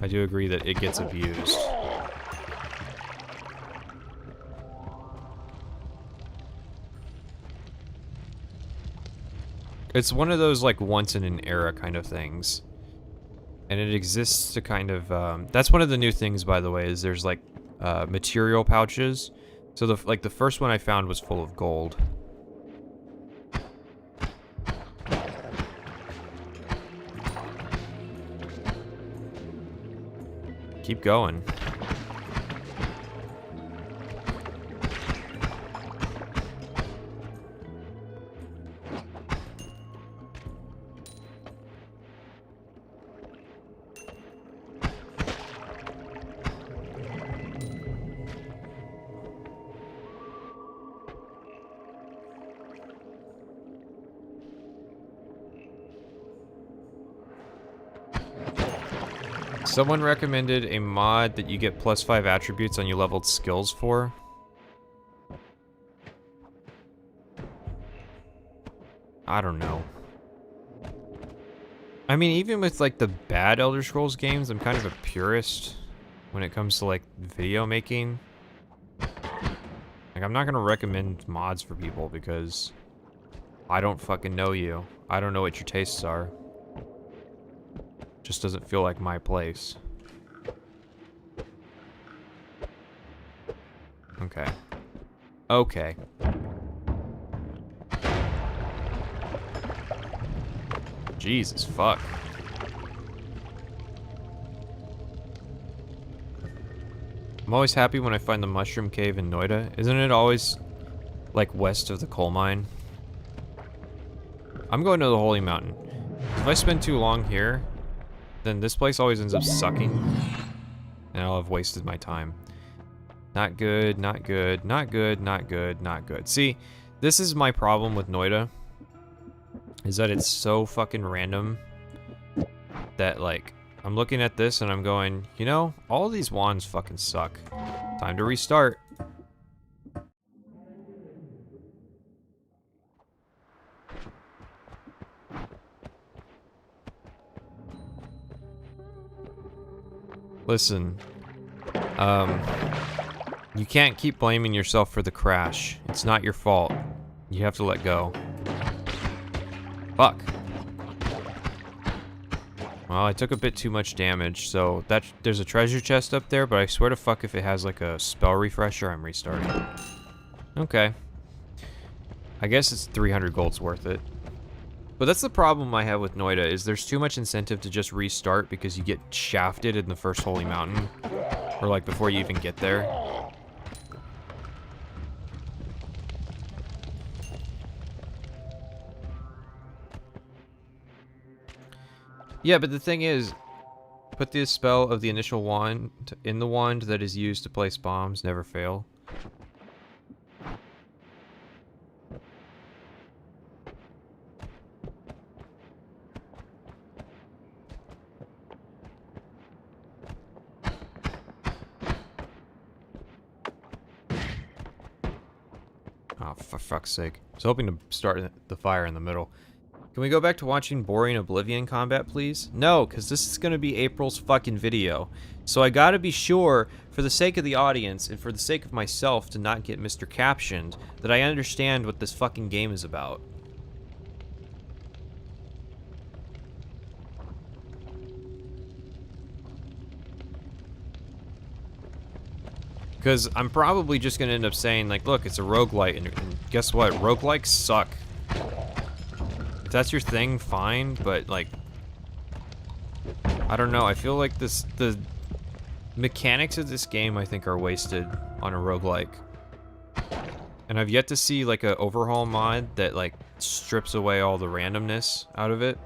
do agree that it gets abused. It's one of those like once in an era kind of things. And it exists to kind of, that's one of the new things, by the way, is there's like material pouches. So the first one I found was full of gold. Keep going. Someone recommended a mod that you get +5 attributes on your leveled skills for. I don't know. I mean, even with like the bad Elder Scrolls games, I'm kind of a purist when it comes to like video making. Like, I'm not gonna recommend mods for people because I don't fucking know you. I don't know what your tastes are. Just doesn't feel like my place. Okay. Okay. Jesus fuck. I'm always happy when I find the mushroom cave in Noita. Isn't it always like west of the coal mine? I'm going to the Holy Mountain. If I spend too long here, then this place always ends up sucking, and I'll have wasted my time. Not good, not good, not good, not good, not good. See, this is my problem with Noita, is that it's so fucking random that, like, I'm looking at this and I'm going, you know, all of these wands fucking suck. Time to restart. Listen, you can't keep blaming yourself for the crash. It's not your fault. You have to let go. Fuck. Well, I took a bit too much damage, so there's a treasure chest up there, but I swear to fuck if it has like a spell refresher, I'm restarting. Okay. I guess it's 300 gold's worth it. But that's the problem I have with Noita, is there's too much incentive to just restart because you get shafted in the first Holy Mountain. Or like before you even get there. Yeah, but the thing is, put the spell of the initial wand in the wand that is used to place bombs, never fail. Oh, for fuck's sake. I was hoping to start the fire in the middle. Can we go back to watching boring Oblivion combat, please? No, because this is going to be April's fucking video. So I gotta be sure, for the sake of the audience, and for the sake of myself, to not get Mr. Captioned, that I understand what this fucking game is about. Because I'm probably just going to end up saying, like, look, it's a roguelite, and guess what? Roguelikes suck. If that's your thing, fine, but, like, I don't know. I feel like the mechanics of this game, I think, are wasted on a roguelike. And I've yet to see, like, a Overhaul mod that, like, strips away all the randomness out of it.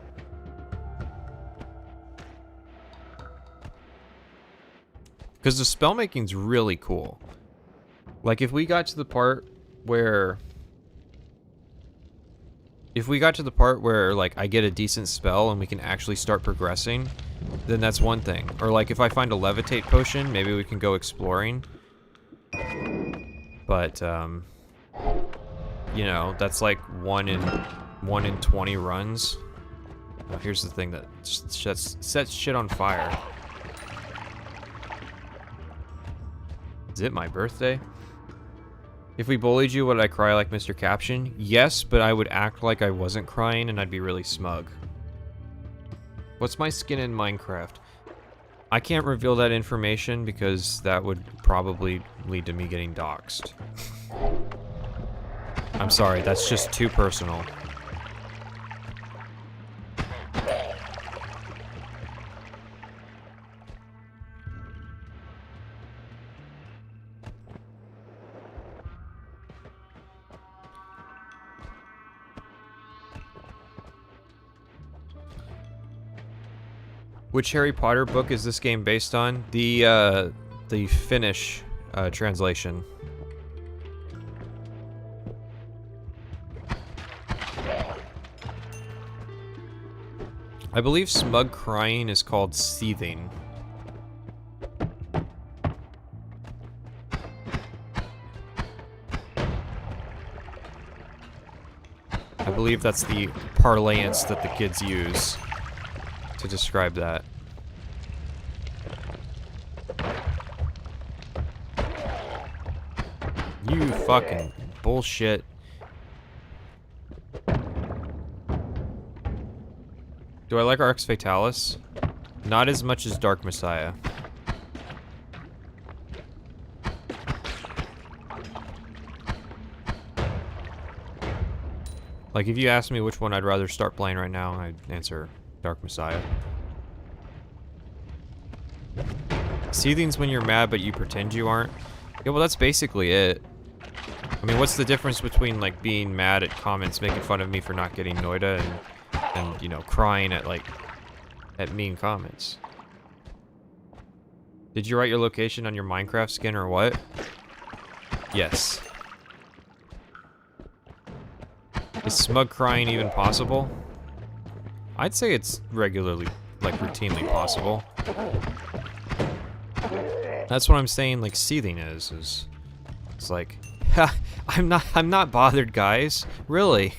Because the spellmaking's really cool. Like, if we got to the part where... like, I get a decent spell and we can actually start progressing, then that's one thing. Or, like, if I find a levitate potion, maybe we can go exploring. But, you know, that's like 1 in 20 runs. Oh, here's the thing that sets shit on fire. Is it my birthday? If we bullied you, would I cry like Mr. Caption? Yes, but I would act like I wasn't crying and I'd be really smug. What's my skin in Minecraft? I can't reveal that information because that would probably lead to me getting doxxed. I'm sorry, that's just too personal. Which Harry Potter book is this game based on? The Finnish translation. I believe smug crying is called seething. I believe that's the parlance that the kids use to describe that. You fucking bullshit. Do I like Arx Fatalis? Not as much as Dark Messiah. Like, if you ask me which one I'd rather start playing right now, I'd answer Dark Messiah. Seething's when you're mad, but you pretend you aren't. Yeah, well, that's basically it. I mean, what's the difference between, like, being mad at comments making fun of me for not getting Noita and you know, crying at, like, at mean comments? Did you write your location on your Minecraft skin or what? Yes. Is smug crying even possible? I'd say it's regularly, like, routinely possible. That's what I'm saying, like, seething is it's like, ha, I'm not bothered, guys. Really.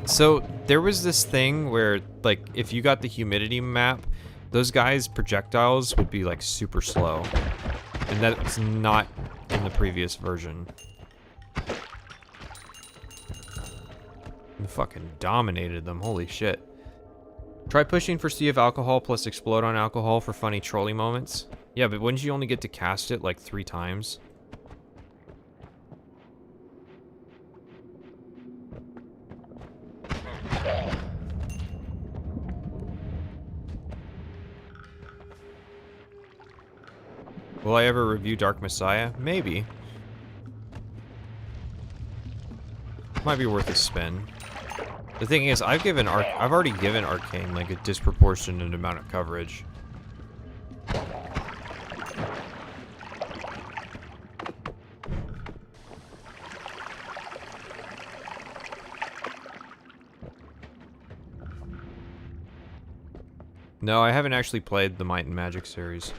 So, there was this thing where, like, if you got the humidity map, those guys' projectiles would be, like, super slow. And that's not in the previous version. And fucking dominated them, holy shit. Try pushing for Sea of Alcohol plus Explode on Alcohol for funny trolley moments. Yeah, but wouldn't you only get to cast it, like, 3 times? Will I ever review Dark Messiah? Maybe. Might be worth a spin. The thing is, I've already given Arcane like a disproportionate amount of coverage. No, I haven't actually played the Might and Magic series.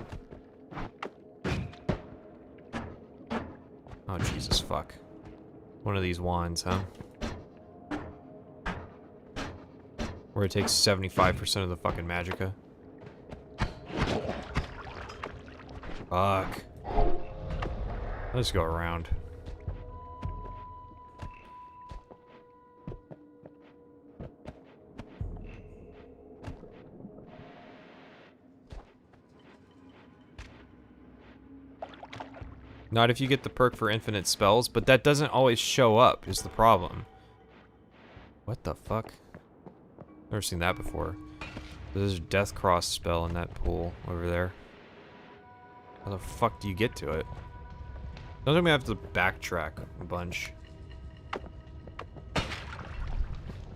Oh, Jesus, fuck. One of these wands, huh? Where it takes 75% of the fucking magicka. Fuck. Let's go around. Not if you get the perk for infinite spells, but that doesn't always show up, is the problem. What the fuck? Never seen that before. There's a Death Cross spell in that pool over there. How the fuck do you get to it? Don't think we have to backtrack a bunch.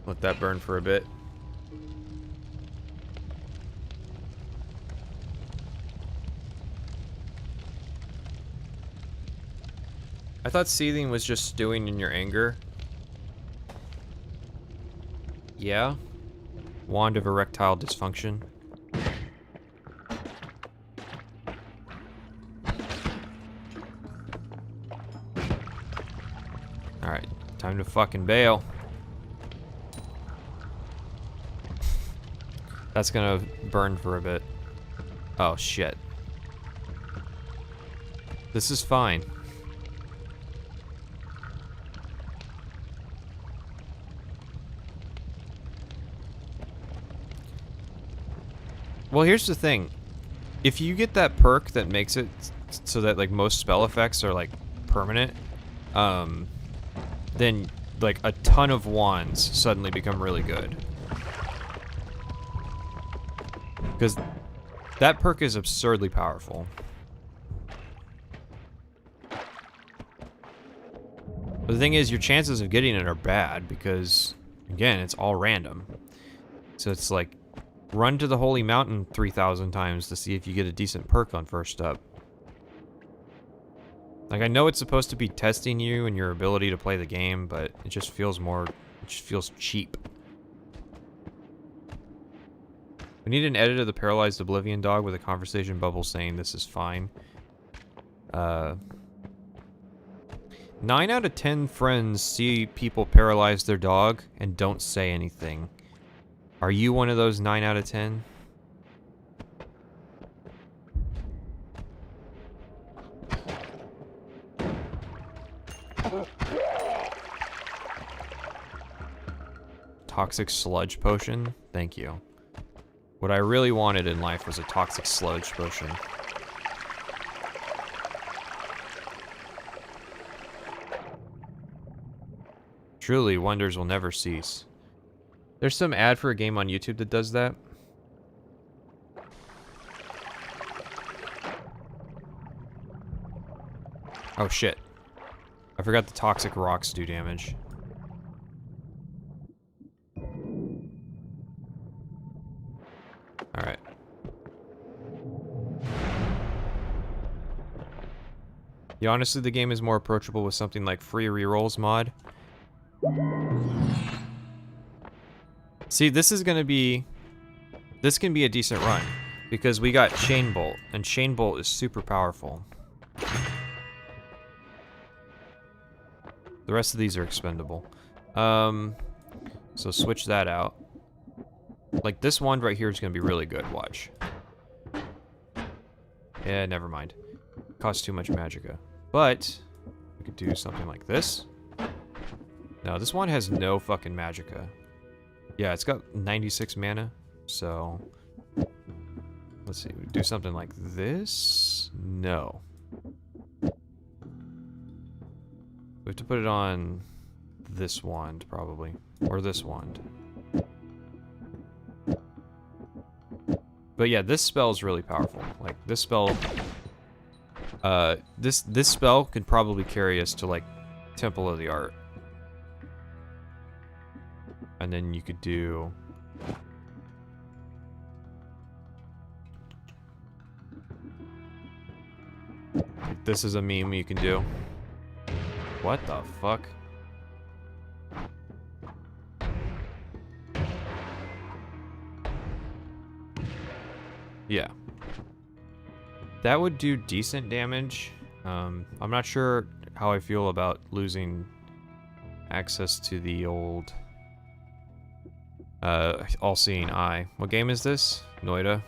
Let that burn for a bit. I thought seething was just stewing in your anger. Yeah. Wand of erectile dysfunction. Alright, time to fucking bail. That's gonna burn for a bit. Oh, shit. This is fine. Well, here's the thing. If you get that perk that makes it so that, like, most spell effects are, like, permanent, then, like, a ton of wands suddenly become really good. Because that perk is absurdly powerful. But the thing is, your chances of getting it are bad because, again, it's all random. So it's like, run to the Holy Mountain 3,000 times to see if you get a decent perk on first up. Like, I know it's supposed to be testing you and your ability to play the game, but it just feels cheap. We need an edit of the paralyzed Oblivion dog with a conversation bubble saying this is fine. 9 out of 10 friends see people paralyze their dog and don't say anything. Are you one of those 9 out of 10? Toxic sludge potion? Thank you. What I really wanted in life was a toxic sludge potion. Truly, wonders will never cease. There's some ad for a game on YouTube that does that. Oh shit. I forgot the toxic rocks do damage. Alright. Yeah, honestly, the game is more approachable with something like free rerolls mod. See, this is gonna be... This can be a decent run. Because we got Chain Bolt, and Chain Bolt is super powerful. The rest of these are expendable. So switch that out. Like, this one right here is gonna be really good, watch. Yeah, never mind. Costs too much magicka. But, we could do something like this. No, this one has no fucking magicka. Yeah, it's got 96 mana, so... Let's see, we do something like this? No. We have to put it on this wand, probably. Or this wand. But yeah, this spell is really powerful. Like, this spell... this spell could probably carry us to, like, Temple of the Art. And then you could do... Like, this is a meme you can do. What the fuck? Yeah. That would do decent damage. I'm not sure how I feel about losing access to the old all-seeing eye. What game is this? Noita.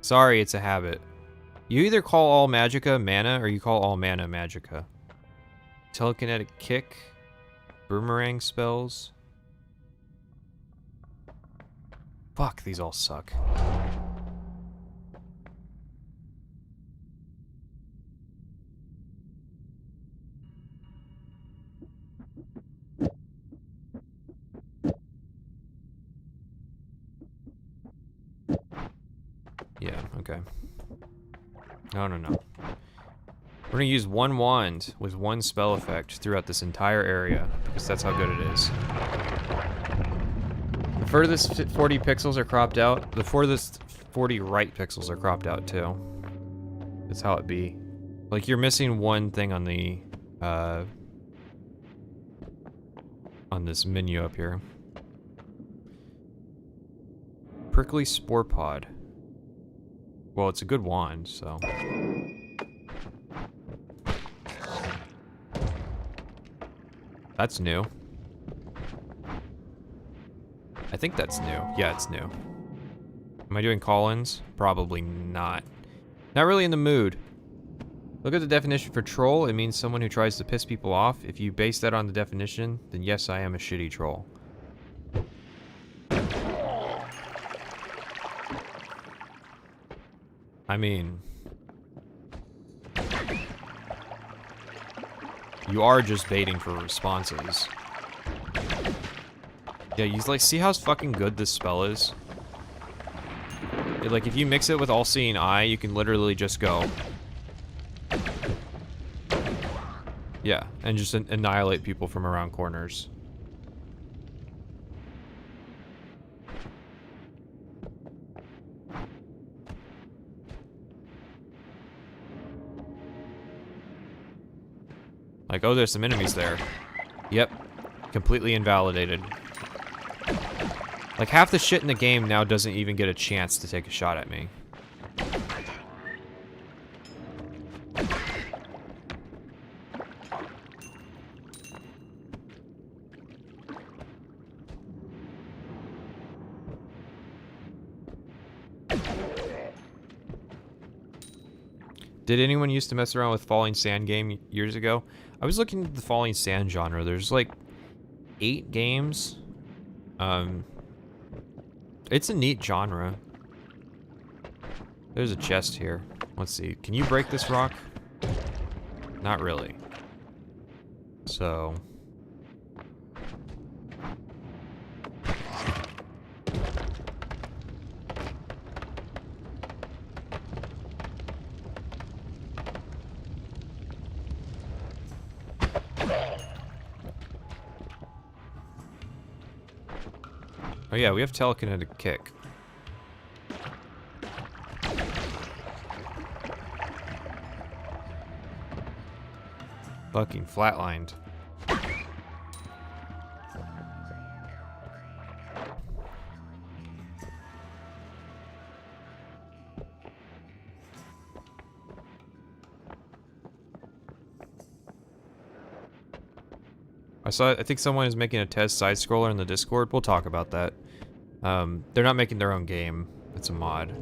Sorry, it's a habit. You either call all magicka mana or you call all mana magicka. Telekinetic kick, boomerang spells. Fuck, these all suck. Yeah, okay. No. We're gonna use one wand with one spell effect throughout this entire area, because that's how good it is. The furthest 40 pixels are cropped out. The furthest 40 right pixels are cropped out, too. That's how it be. Like, you're missing one thing on the, on this menu up here. Prickly Spore Pod. Well, it's a good wand, so... That's new. I think that's new. Yeah, it's new. Am I doing call-ins? Probably not. Not really in the mood. Look at the definition for troll. It means someone who tries to piss people off. If you base that on the definition, then yes, I am a shitty troll. I mean... you are just baiting for responses. Yeah, you like, see how fucking good this spell is? Like, if you mix it with All-Seeing Eye, you can literally just go. Yeah, and just annihilate people from around corners. Like, oh, there's some enemies there. Yep, completely invalidated. Like, half the shit in the game now doesn't even get a chance to take a shot at me. Did anyone used to mess around with Falling Sand game years ago? I was looking at the Falling Sand genre. There's like 8 games. It's a neat genre. There's a chest here. Let's see. Can you break this rock? Not really. So... oh yeah, we have telekinetic kick. Fucking flatlined. I think someone is making a test side scroller in the Discord. We'll talk about that. They're not making their own game. It's a mod.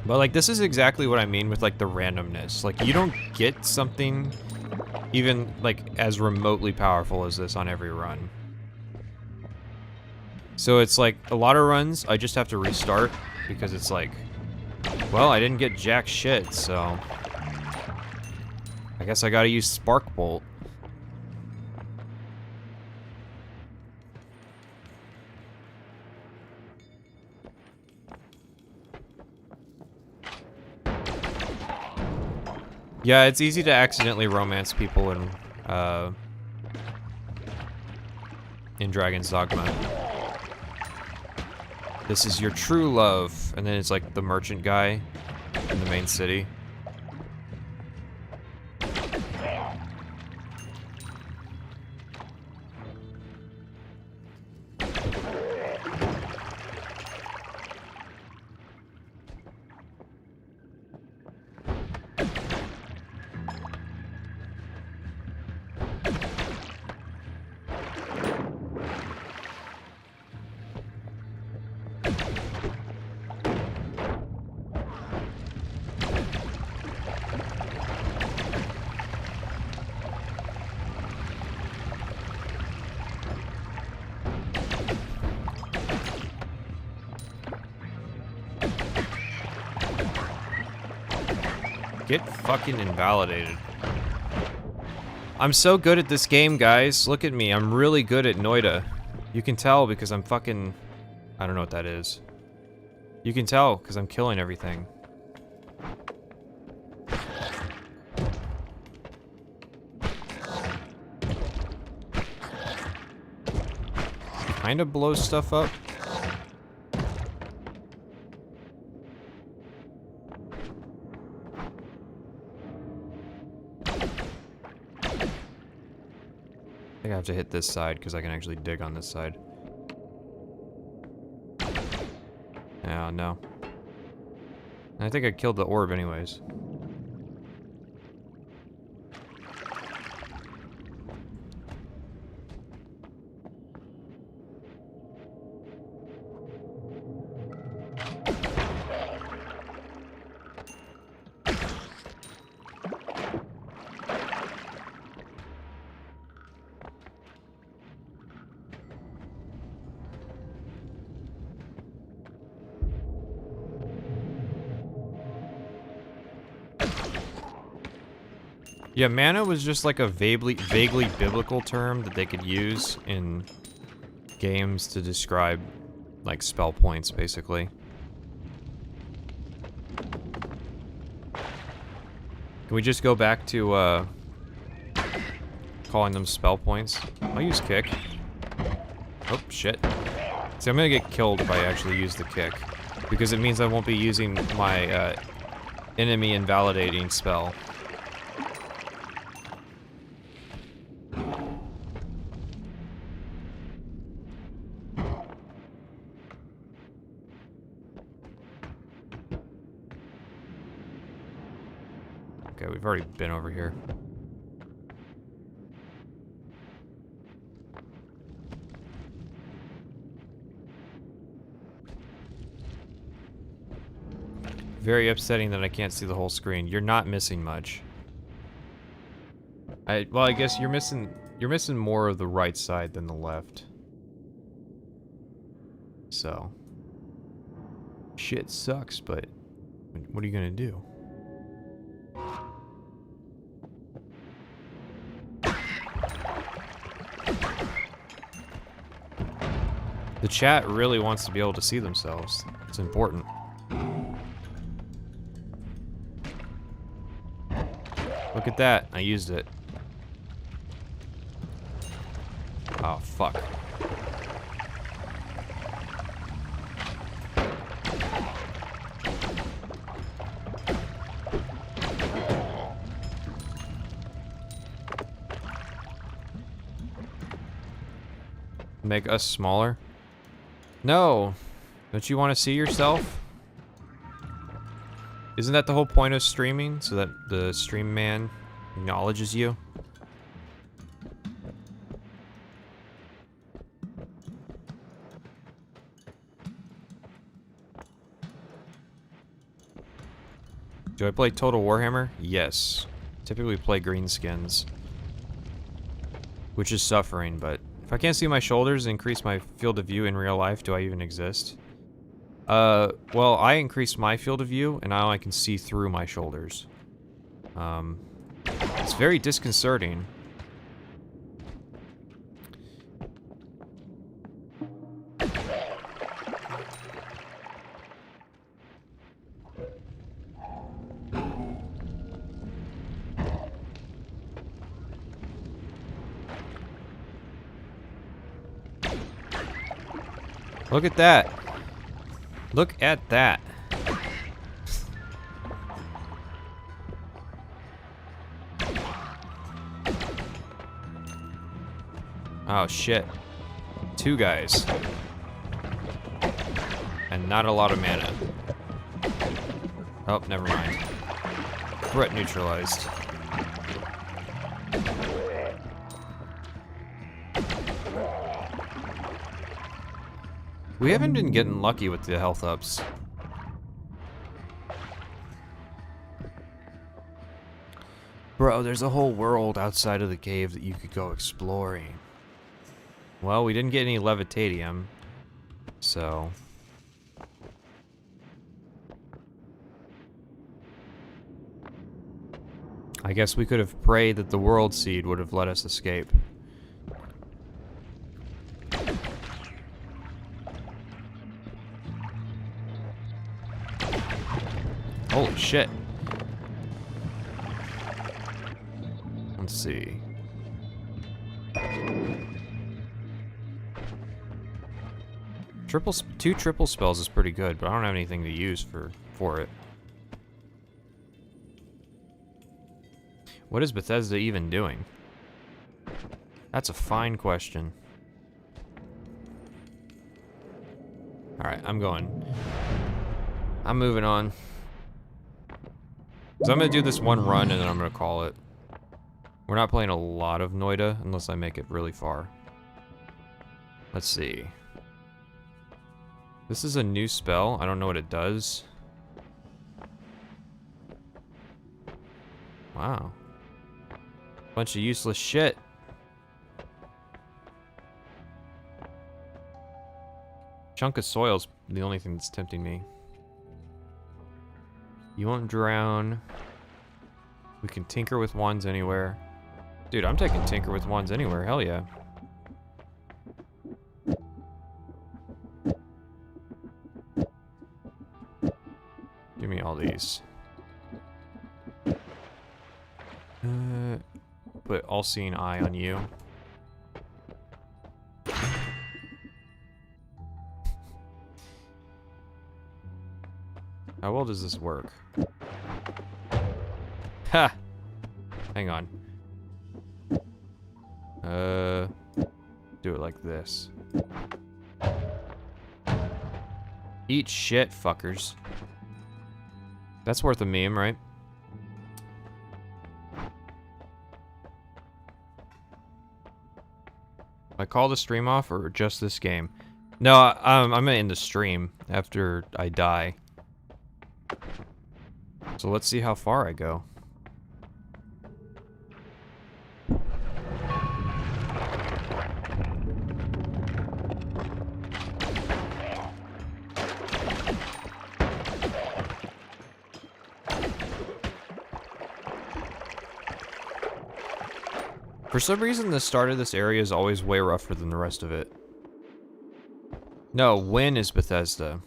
But like, this is exactly what I mean with like the randomness. Like, you don't get something even like as remotely powerful as this on every run. So it's like a lot of runs I just have to restart because it's like, well, I didn't get jack shit, so I guess I gotta use Spark Bolt. Yeah, it's easy to accidentally romance people in Dragon's Dogma. This is your true love, and then it's like the merchant guy in the main city. Get fucking invalidated. I'm so good at this game, guys. Look at me. I'm really good at Noita. You can tell because I'm fucking... I don't know what that is. You can tell because I'm killing everything. Kind of blows stuff up. I think I have to hit this side because I can actually dig on this side. Yeah, no. I think I killed the orb anyways. Yeah, mana was just like a vaguely biblical term that they could use in games to describe, like, spell points, basically. Can we just go back to, calling them spell points? I'll use kick. Oh, shit. See, I'm gonna get killed if I actually use the kick, because it means I won't be using my, enemy invalidating spell. Okay, we've already been over here. Very upsetting that I can't see the whole screen. You're not missing much. Well, I guess you're missing more of the right side than the left. So, shit sucks, but what are you gonna do? The chat really wants to be able to see themselves. It's important. Look at that. I used it. Oh, fuck. Make us smaller? No. Don't you want to see yourself? Isn't that the whole point of streaming? So that the stream man acknowledges you? Do I play Total Warhammer? Yes. Typically play greenskins. Which is suffering, but if I can't see my shoulders and increase my field of view in real life, do I even exist? Well, I increased my field of view, and now I can see through my shoulders. It's very disconcerting. Look at that. Look at that. Oh shit. 2 guys. And not a lot of mana. Oh, never mind. Threat neutralized. We haven't been getting lucky with the health ups. Bro, there's a whole world outside of the cave that you could go exploring. Well, we didn't get any levitatium, so... I guess we could have prayed that the world seed would have let us escape. Holy shit. Let's see. Two triple spells is pretty good, but I don't have anything to use for it. What is Bethesda even doing? That's a fine question. Alright, I'm going I'm moving on. So I'm gonna do this one run and then I'm gonna call it. We're not playing a lot of Noita unless I make it really far. Let's see. This is a new spell. I don't know what it does. Wow. Bunch of useless shit. Chunk of soil's the only thing that's tempting me. You won't drown. We can tinker with wands anywhere. Dude, I'm taking tinker with wands anywhere. Hell yeah. Give me all these. Put all-seeing eye on you. How well does this work? Ha! Hang on. Do it like this. Eat shit, fuckers. That's worth a meme, right? I call the stream off or just this game? No, I'm gonna end the stream after I die. So let's see how far I go. For some reason, the start of this area is always way rougher than the rest of it. No, Win is Bethesda.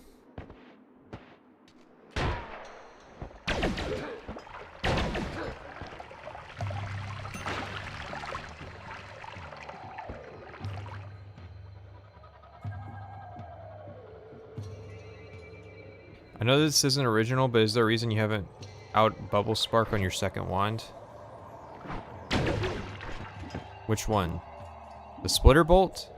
I know this isn't original, but is there a reason you haven't out Bubble Spark on your second wand? Which one? The Splitter Bolt?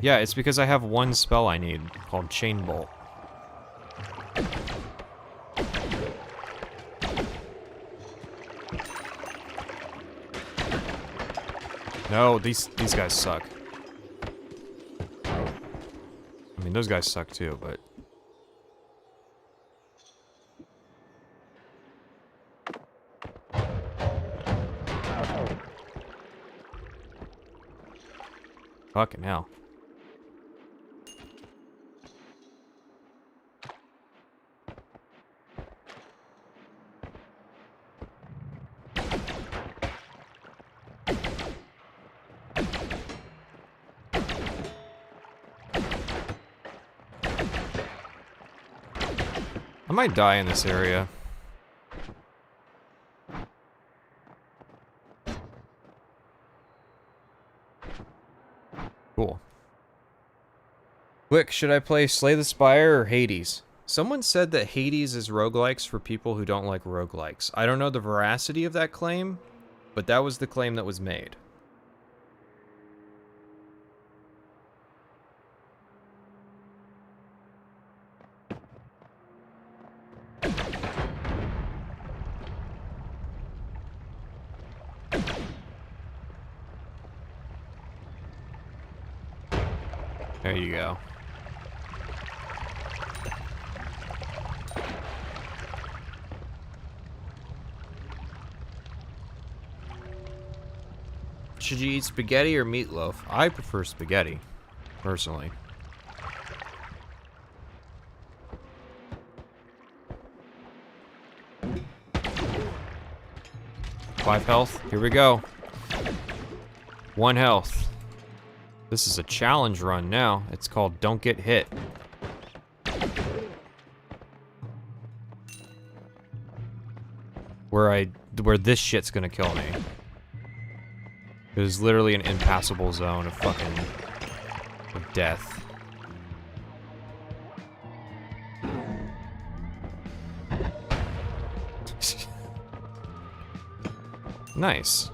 Yeah, it's because I have one spell I need, called Chain Bolt. No, these guys suck. I mean, those guys suck too, but... Fucking hell. I might die in this area. Cool. Quick, should I play Slay the Spire or Hades? Someone said that Hades is roguelikes for people who don't like roguelikes. I don't know the veracity of that claim, but that was the claim that was made. There you go. Should you eat spaghetti or meatloaf? I prefer spaghetti, personally. Five health. Here we go. 1 health. This is a challenge run now. It's called Don't Get Hit. Where this shit's gonna kill me. It is literally an impassable zone of fucking of death. Nice.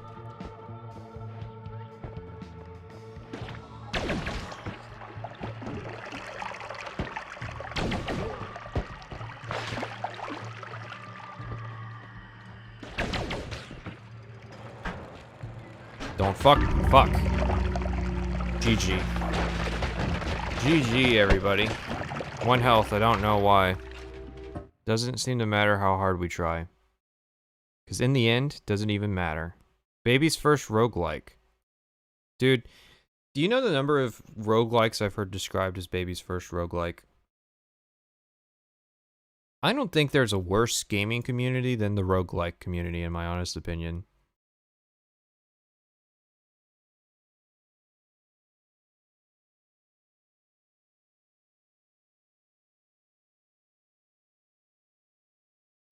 Don't fuck. Fuck. GG. GG, everybody. 1 health, I don't know why. Doesn't seem to matter how hard we try. Because in the end, doesn't even matter. Baby's first roguelike. Dude, do you know the number of roguelikes I've heard described as Baby's first roguelike? I don't think there's a worse gaming community than the roguelike community, in my honest opinion.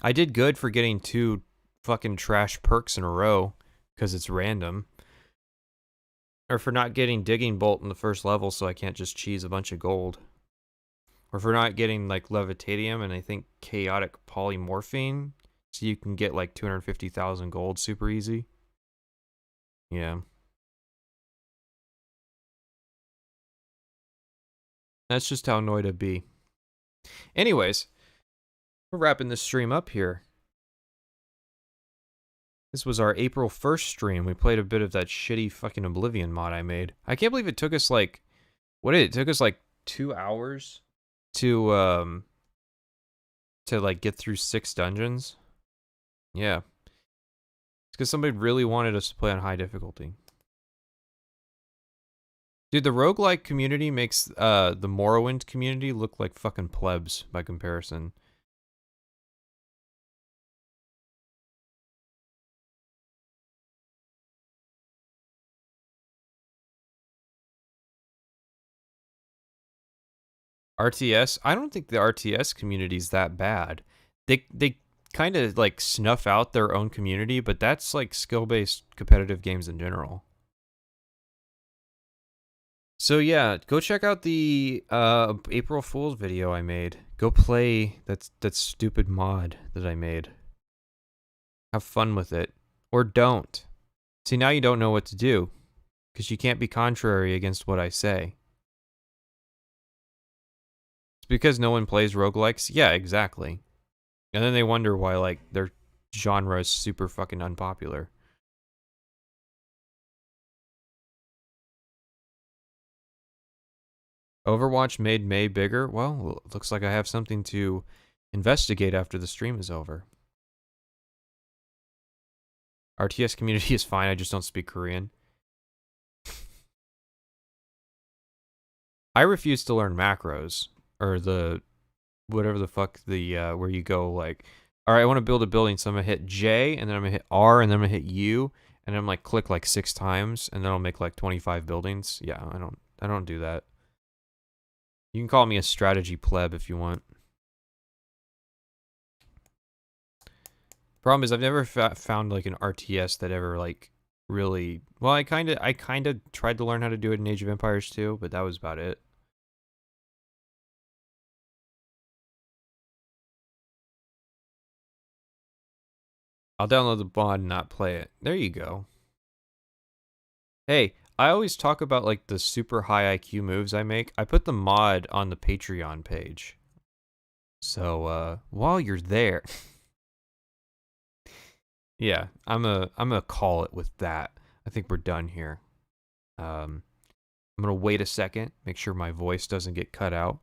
I did good for getting 2 fucking trash perks in a row, because it's random. Or for not getting Digging Bolt in the first level so I can't just cheese a bunch of gold. Or for not getting, like, Levitatium and I think Chaotic Polymorphine, so you can get, like, 250,000 gold super easy. Yeah. That's just how Noita be. Anyways, we're wrapping this stream up here. This was our April 1st stream. We played a bit of that shitty fucking Oblivion mod I made. I can't believe it took us like... What did it? It took us like 2 hours to like get through 6 dungeons. Yeah. It's because somebody really wanted us to play on high difficulty. Dude, the roguelike community makes the Morrowind community look like fucking plebs by comparison. RTS? I don't think the RTS community's that bad. They kind of like snuff out their own community, but that's like skill-based competitive games in general. So yeah, go check out the April Fool's video I made. Go play that stupid mod that I made. Have fun with it. Or don't. See, now you don't know what to do. Because you can't be contrary against what I say. It's because no one plays roguelikes? Yeah, exactly. And then they wonder why, like, their genre is super fucking unpopular. Overwatch made May bigger? Well, it looks like I have something to investigate after the stream is over. RTS community is fine, I just don't speak Korean. I refuse to learn macros. Or the... whatever the fuck the... where you go, like... Alright, I want to build a building, so I'm gonna hit J, and then I'm gonna hit R, and then I'm gonna hit U, and then I'm like click like 6 times, and then I'll make like 25 buildings. Yeah, I don't do that. You can call me a strategy pleb if you want. Problem is, I've never found like an RTS that ever like really... Well, I kind of tried to learn how to do it in Age of Empires 2, but that was about it. I'll download the mod and not play it. There you go. Hey, I always talk about like the super high IQ moves I make. I put the mod on the Patreon page. So while you're there, yeah, I'm gonna call it with that. I think we're done here. I'm gonna wait a second, make sure my voice doesn't get cut out.